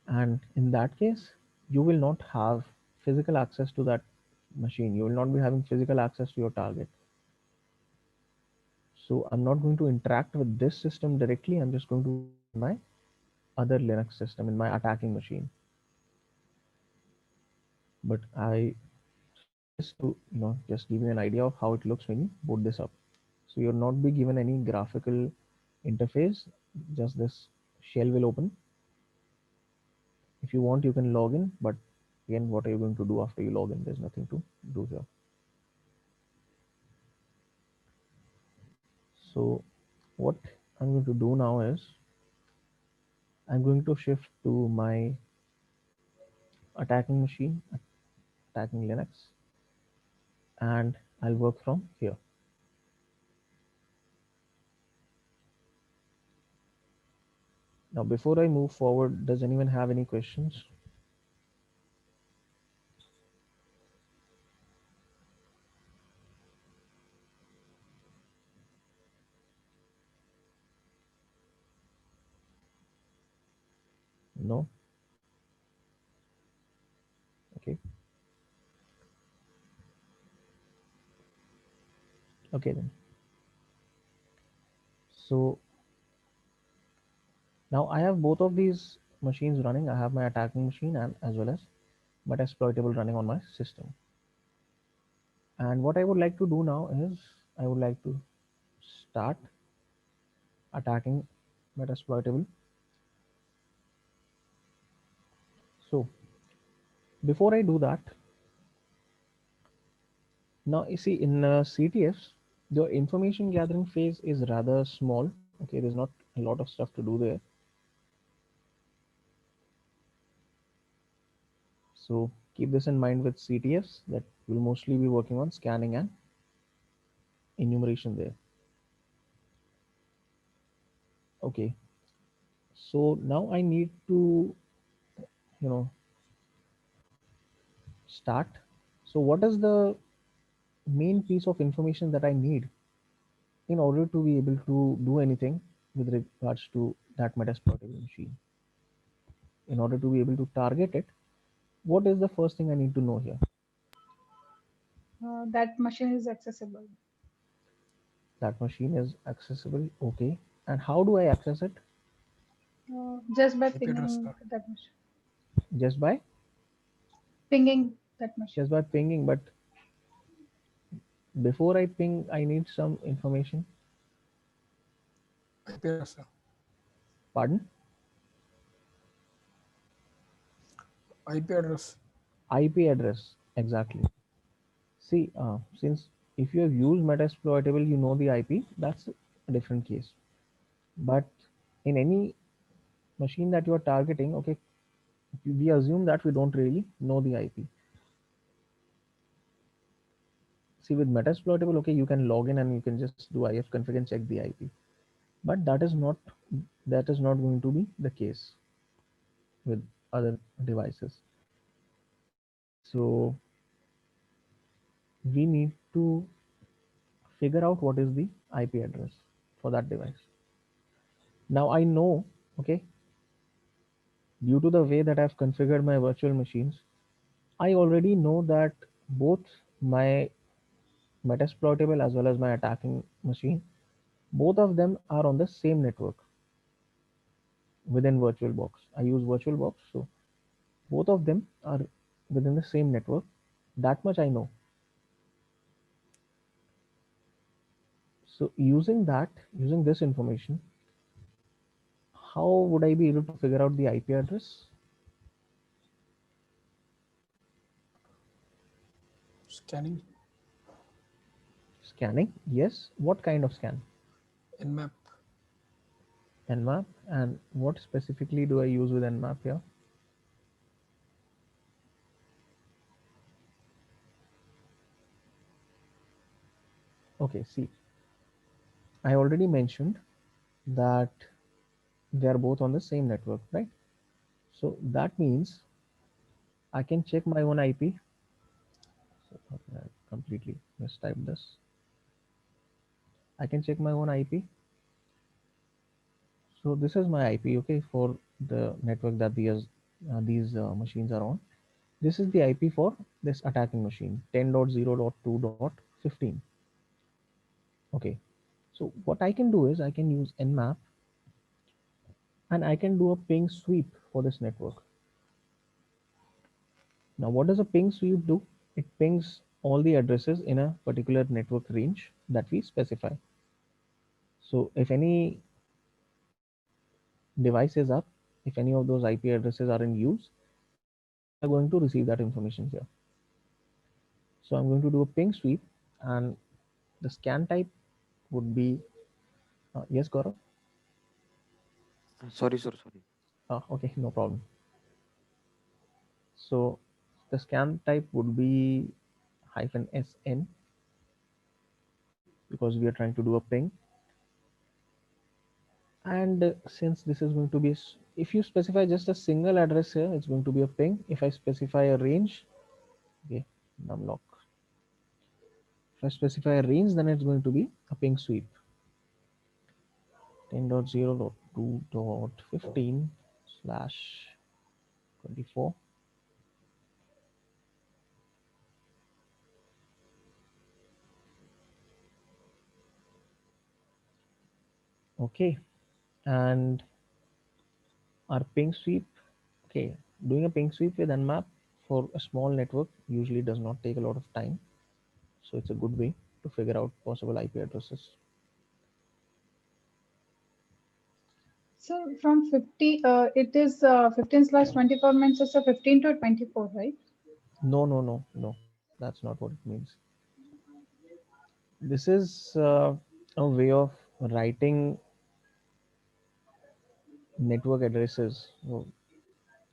and in that case you will not have physical access to that machine. You will not be having physical access to your target. So I'm not going to interact with this system directly. I'm just going to work in my other Linux system in my attacking machine. But I show this to just give you an idea of how it looks when you boot this up. So you'll not be given any graphical interface. Just this shell will open. If you want, you can log in. But again, what are you going to do after you log in? There's nothing to do here. So what I'm going to do now is I'm going to shift to my attacking machine, attacking Linux, and I'll work from here. Now, before I move forward, does anyone have any questions? No? Okay. Okay then. So now I have both of these machines running. I have my attacking machine and as well as Metasploitable running on my system. And what I would like to do now is I would like to start attacking Metasploitable. So before I do that, now you see in CTFs, the information gathering phase is rather small. Okay, there's not a lot of stuff to do there. So keep this in mind with CTFs that we'll mostly be working on scanning and enumeration there. Okay, so now I need to, you know, start. So what is the main piece of information that I need in order to be able to do anything with regards to that Metasploitable machine? In order to be able to target it, what is the first thing I need to know here? That machine is accessible. That machine is accessible. Okay, and how do I access it? Just by IP address, pinging sir. that machine. Just by Pinging that machine. pinging. But before I ping, I need some information. IP address, sir. Pardon? IP address. IP address. Exactly. See, since if you have used Metasploitable, you know the IP. That's a different case. But in any machine that you are targeting, okay, we assume that we don't really know the IP. See, with Metasploitable, okay, you can log in and you can just do ifconfig and check the IP. But that is not going to be the case with other devices. So we need to figure out what is the IP address for that device. Now I know, okay, due to the way that I've configured my virtual machines, I already know that both my Metasploitable as well as my attacking machine, both of them are on the same network within VirtualBox. I use VirtualBox, so both of them are within the same network. That much I know. So using this information, how would I be able to figure out the IP address? Scanning. Scanning, yes. What kind of scan? Nmap. Nmap. And what specifically do I use with Nmap here? Okay, see, I already mentioned that they are both on the same network, right? So that means I can check my own IP. So, okay, I completely mistyped this. I can check my own IP. So this is my IP, okay, for the network that these machines are on. This is the IP for this attacking machine, 10.0.2.15. Okay, so what I can do is I can use Nmap and I can do a ping sweep for this network. Now, what does a ping sweep do? It pings all the addresses in a particular network range that we specify. So if any device is up, if any of those IP addresses are in use, we are going to receive that information here. So I'm going to do a ping sweep, and the scan type would be yes, Gaurav. Sorry, sir. Sorry. Okay, no problem. So the scan type would be -SN because we are trying to do a ping. And since this is going to be, if you specify just a single address here, it's going to be a ping. If I specify a range, okay, numlock. If I specify a range, then it's going to be a ping sweep. 10.0.2.15/24. Okay, and our ping sweep, okay, doing a ping sweep with Nmap for a small network usually does not take a lot of time. So it's a good way to figure out possible IP addresses. So from 50, it is 15/24 means it's a 15 to 24, right? No, no, no, no. That's not what it means. This is a way of writing network addresses. So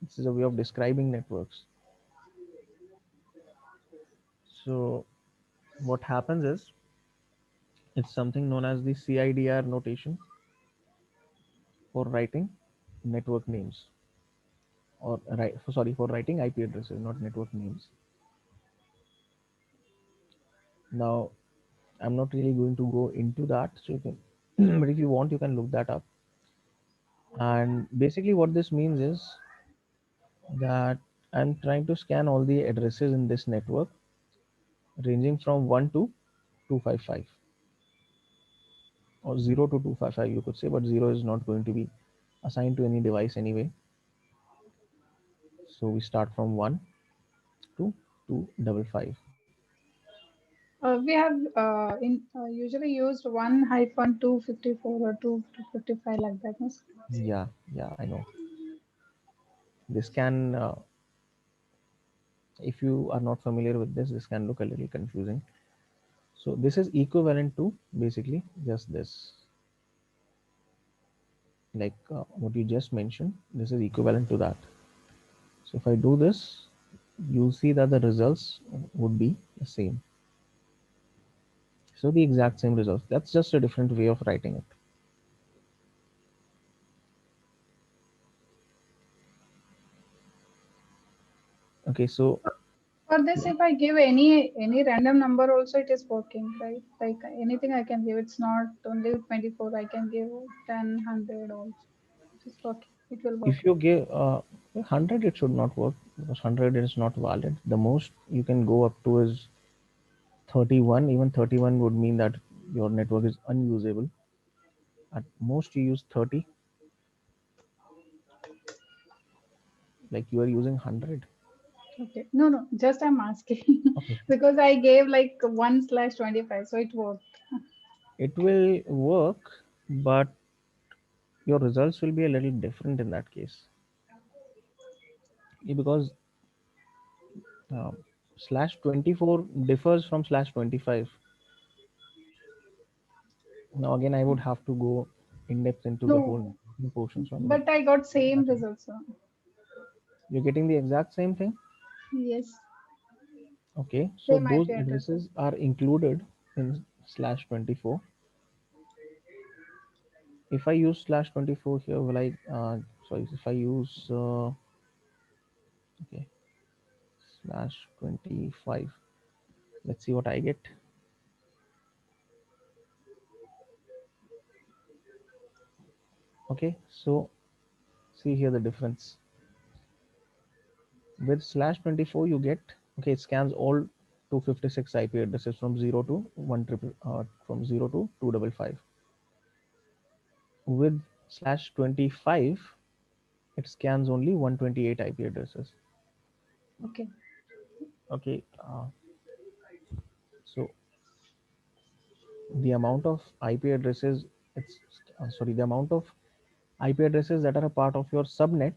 this is a way of describing networks. So what happens is it's something known as the CIDR notation for writing network names, or sorry, for writing IP addresses, not network names. Now I'm not really going to go into that, so you can, but if you want, you can look that up. And basically, what this means is that I'm trying to scan all the addresses in this network ranging from 1 to 255, or 0 to 255, you could say, but 0 is not going to be assigned to any device anyway. So we start from 1 to 255. We have usually used 1-254 or 255 like that. No? Yeah, yeah, I know. This can, if you are not familiar with this can look a little confusing. So this is equivalent to basically just this, like what you just mentioned. This is equivalent to that. So if I do this, you'll see that the results would be the same. So the exact same results. That's just a different way of writing it. Okay, so For this, if I give any random number also, it is working, right? Like anything I can give. It's not only 24. I can give 10, 100 also. It is working. It will work. if you give 100, it should not work because 100 is not valid. The most you can go up to is 31. Even 31 would mean that your network is unusable. At most, you use 30, like you are using 100. Okay. No, no. Just I'm asking Okay, because I gave like 1/25, so it worked. it will work, but your results will be a little different in that case. Because /24 differs from /25. Now again, I would have to go in depth into the whole No, networking portion, so I'm not. but I got same results. You're getting the exact same thing. Yes, Okay, so same those IP addresses. addresses are included in /24. If I use /24 here, will I? Sorry, if I use okay /25, let's see what I get. Okay, so see here the difference. With /24, you get, okay, it scans all 256 IP addresses from 0 to 1 triple, from 0 to 255. With /25, it scans only 128 IP addresses. Okay. Okay, so the amount of IP addresses, it's sorry, the amount of IP addresses that are a part of your subnet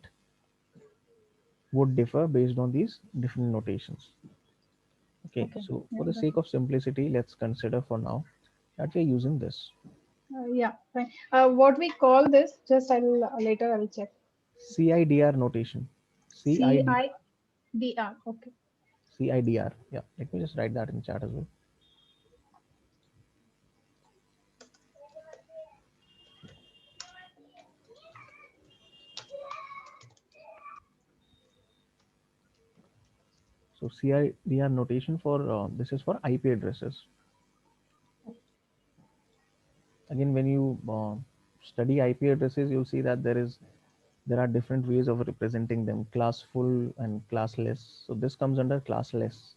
would differ based on these different notations. Okay, Okay. so Yeah, for the got sake of simplicity, let's consider for now that we're using this yeah, fine. What we call this, just I'll later I'll check. CIDR notation. CID, CIDR. Okay. CIDR. Yeah, let me just write that in chat as well. So CIDR notation for this is for IP addresses. Again, when you study IP addresses, you'll see that there are different ways of representing them: classful and classless. So this comes under classless.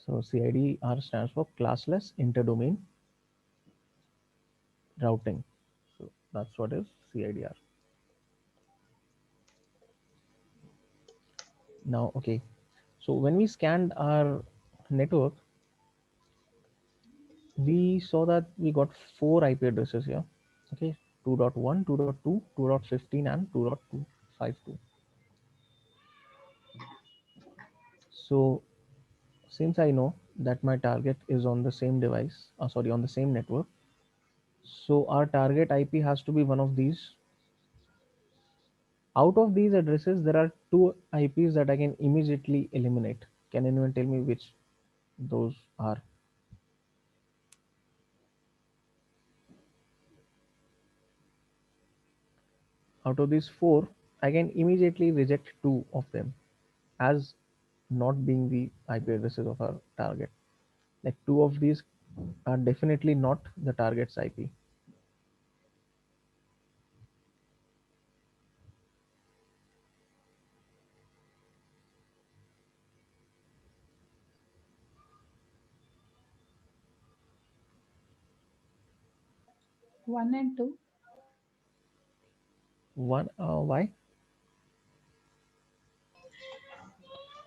So CIDR stands for classless interdomain routing. So that's what is CIDR. Now, okay. So when we scanned our network, we saw that we got four IP addresses here. Okay, 2.1, 2.2, 2.15, and 2.252. So since I know that my target is on the same device, sorry, on the same network, so our target IP has to be one of these. Out of these addresses, there are two IPs that I can immediately eliminate. Can anyone tell me which those are? Out of these four, I can immediately reject two of them as not being the IP addresses of our target. Like two of these are definitely not the target's IP. One and two. One, why?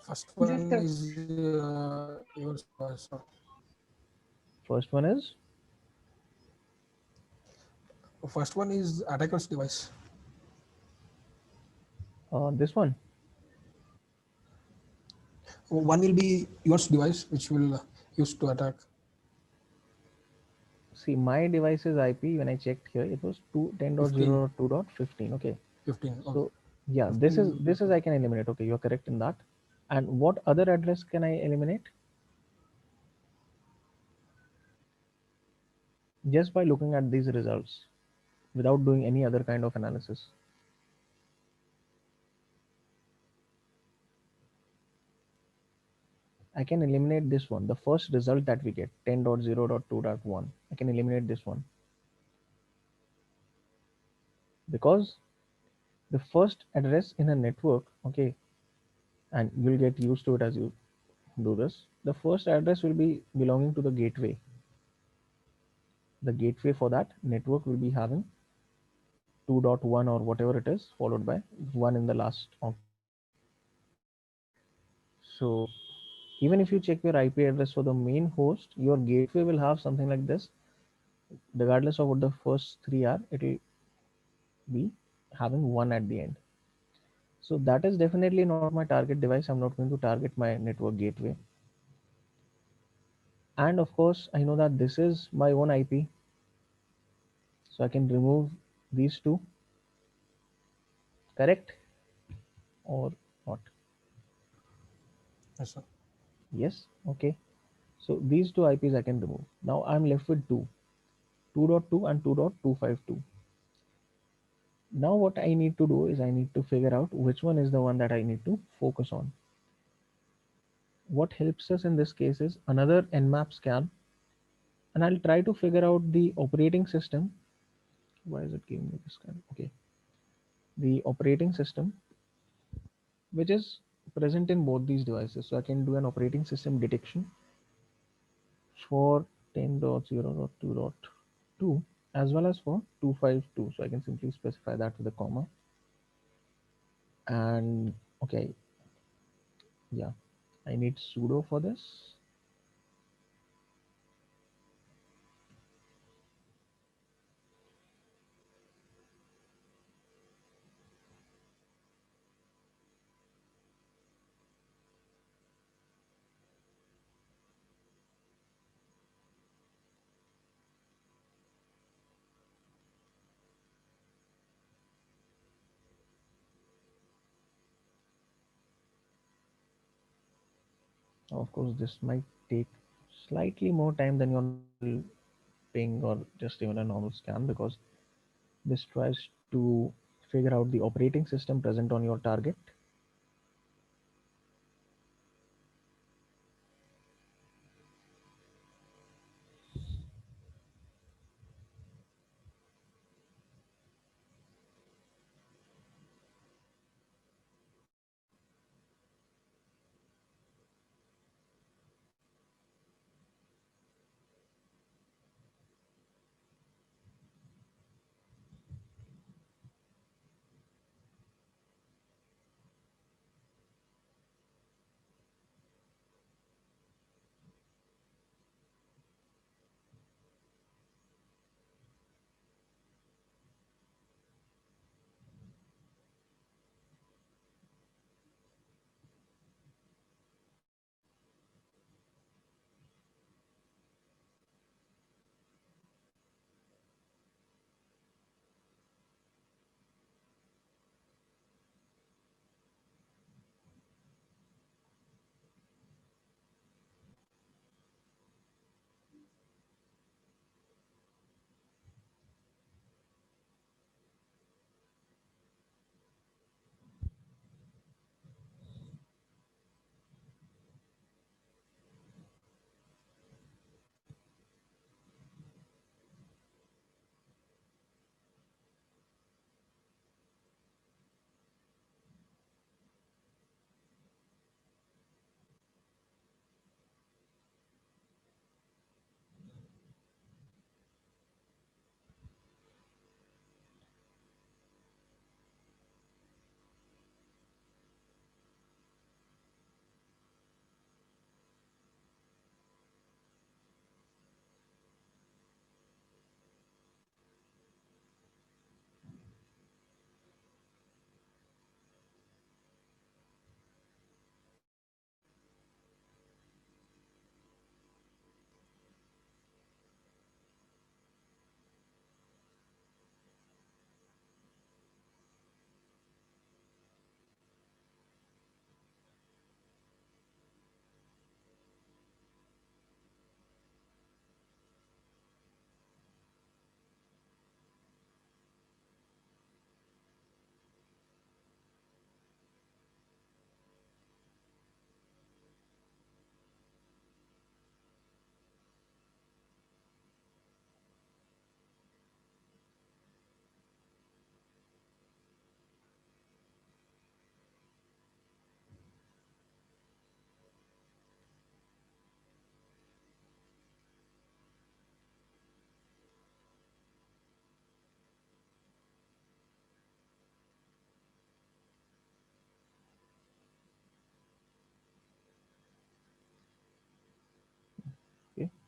First one Just is yours. First one is First one is attacker's device. this one. One will be yours device, which will use to attack. See, my device's IP when I checked here, it was 15, 2.10.2.15. Okay, 15. Okay. so yeah, 15 this is I can eliminate. Okay, you're correct in that. And what other address can I eliminate? Just by looking at these results without doing any other kind of analysis. I can eliminate this one, the first result that we get, 10.0.2.1. I can eliminate this one because the first address in a network, okay, and you'll get used to it as you do this. The first address will be belonging to the gateway. The gateway for that network will be having 2.1 or whatever it is, followed by 1 in the last octet. So even if you check your IP address for the main host, your gateway will have something like this. Regardless of what the first three are, it will be having 1 at the end. So that is definitely not my target device. I'm not going to target my network gateway. And of course, I know that this is my own IP. So I can remove these two, correct or not? Yes, sir. Yes, okay. So these two IPs I can remove. Now I'm left with two, 2.2 and 2.252. Now what I need to do is I need to figure out which one is the one that I need to focus on. What helps us in this case is another Nmap scan, and I'll try to figure out the operating system. Why is it giving me this kind? Okay, the operating system which is present in both these devices. So I can do an operating system detection for 10.0.2.2 as well as for 252. So I can simply specify that with a comma. And okay, yeah, I need sudo for this. Of course, this might take slightly more time than your normal ping or just even a normal scan because this tries to figure out the operating system present on your target.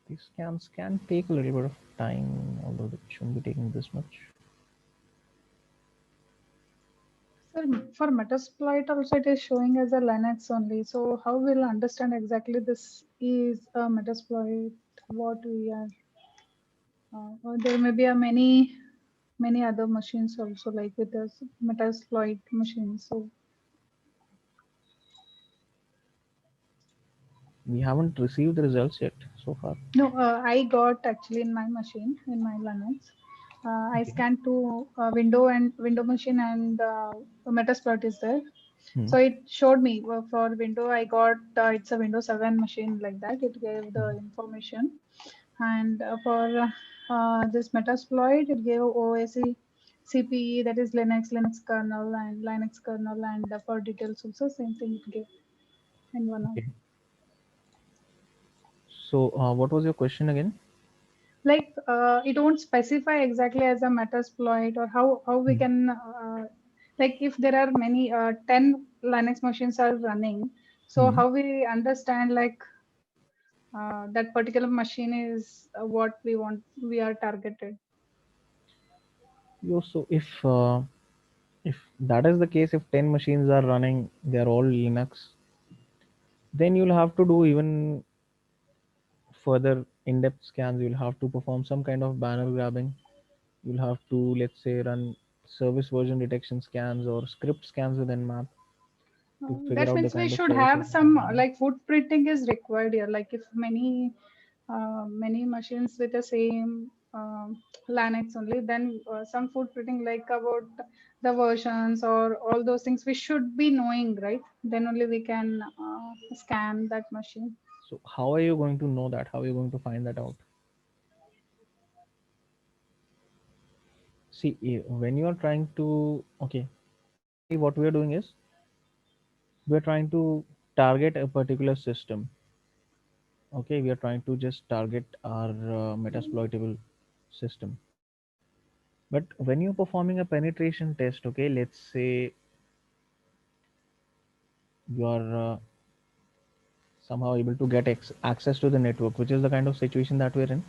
These scans can take a little bit of time, although it shouldn't be taking this much. Sir, for Metasploit also it is showing as a Linux only. So how we'll understand exactly this is a Metasploit, what we are, or there may be a many other machines also like with this Metasploit machines. So We haven't received the results yet so far. no, I got actually in my machine, in my Linux. I Okay. scanned to window machine and Metasploit is there. Hmm. So it showed me for window, I got it's a Windows 7 machine like that. It gave the information. And for this Metasploit, it gave OSE, CPE, that is Linux kernel and Linux kernel, and for details also same thing it gave in one of. Okay. So, what was your question again? Like it won't specify exactly as a Metasploit, or how we Hmm. can like if there are many 10 Linux machines are running, so Hmm. how we understand like that particular machine is what we are targeted. Yo, so if that is the case, if 10 machines are running, they are all Linux, then you'll have to do even further in-depth scans. You'll have to perform some kind of banner grabbing. You'll have to, let's say, run service version detection scans or script scans within map to figure That out the means we kind of should services have that are some running. like footprinting is required here. Like if many machines with the same Linux only, then some footprinting like about the versions or all those things we should be knowing, right? Then only we can scan that machine. So how are you going to know that? How are you going to find that out? See, when you are trying to, okay, basically what we are doing is we are trying to target a particular system. Okay, we are trying to just target our metasploitable system. But when you're performing a penetration test, okay, let's say you are somehow able to get access to the network, which is the kind of situation that we're in.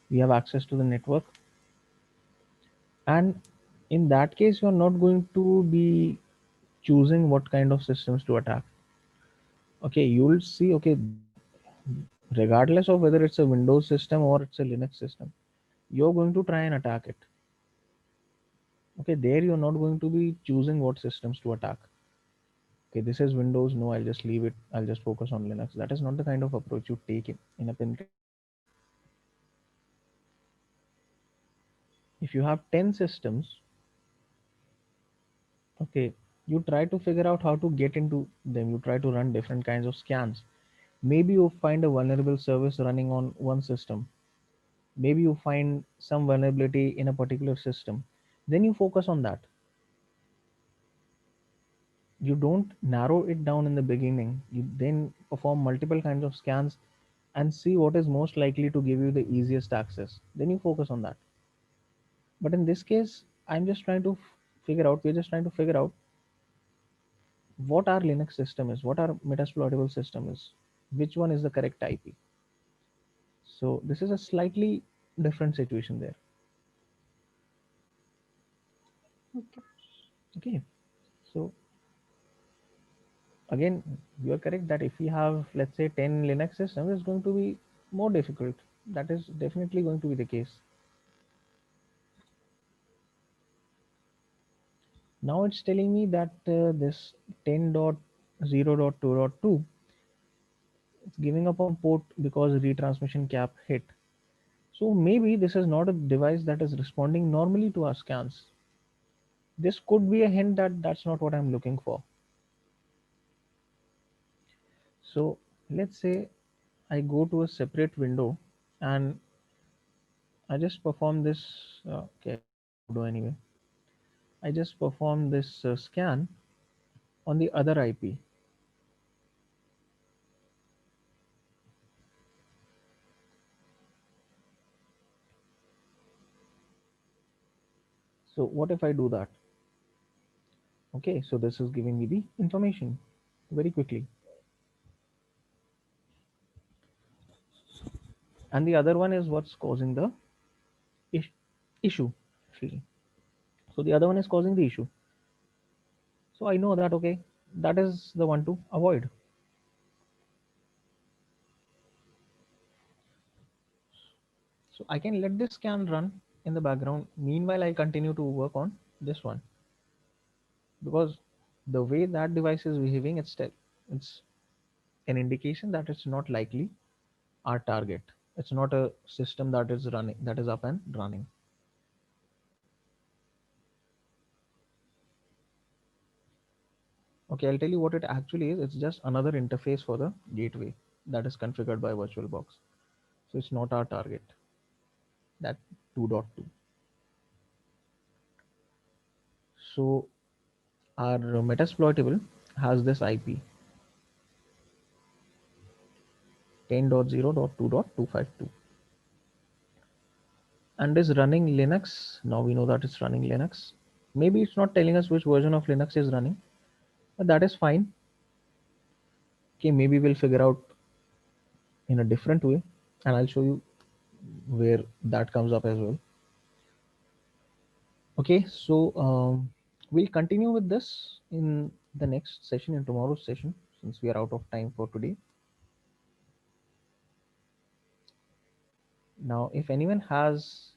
We have access to the network, and in that case, you're not going to be choosing what kind of systems to attack. Okay, you'll see, okay, regardless of whether it's a Windows system or it's a Linux system, you're going to try and attack it. Okay, there you're not going to be choosing what systems to attack. Okay, this is Windows, no, I'll just leave it, I'll just focus on Linux. That is not the kind of approach you take in a penetration test. If you have 10 systems, okay, you try to figure out how to get into them. You try to run different kinds of scans. Maybe you find a vulnerable service running on one system. Maybe you find some vulnerability in a particular system. Then you focus on that. You don't narrow it down in the beginning. You then perform multiple kinds of scans and see what is most likely to give you the easiest access. Then you focus on that. But in this case, I'm just trying to figure out, we're just trying to figure out what our Linux system is, what our Metasploitable system is, which one is the correct IP. So this is a slightly different situation there. Okay. Okay. So again, you are correct that if we have, let's say, 10 Linux systems, it's going to be more difficult. That is definitely going to be the case. Now it's telling me that this 10.0.2.2, it's giving up on port because retransmission cap hit. So maybe this is not a device that is responding normally to our scans. This could be a hint that that's not what I'm looking for. So let's say I go to a separate window and I just perform this. Okay, do anyway. I just perform this scan on the other IP. So what if I do that? Okay, so this is giving me the information very quickly. and the other one is what's causing the is- issue. Excuse me. So the other one is causing the issue. So I know that, okay, that is the one to avoid. So I can let this scan run in the background. Meanwhile, I continue to work on this one, because the way that device is behaving, it's an indication that it's not likely our target. It's not a system that is running, that is up and running. Okay, I'll tell you what it actually is. It's just another interface for the gateway that is configured by VirtualBox. So it's not our target, that 2.2. So our Metasploitable has this IP 10.0.2.252 and is running Linux. Now we know that it's running Linux. Maybe it's not telling us which version of Linux is running, but that is fine. Okay, maybe we'll figure out in a different way, and I'll show you where that comes up as well. Okay, so we'll continue with this in the next session, in tomorrow's session, since we are out of time for today. Now, if anyone has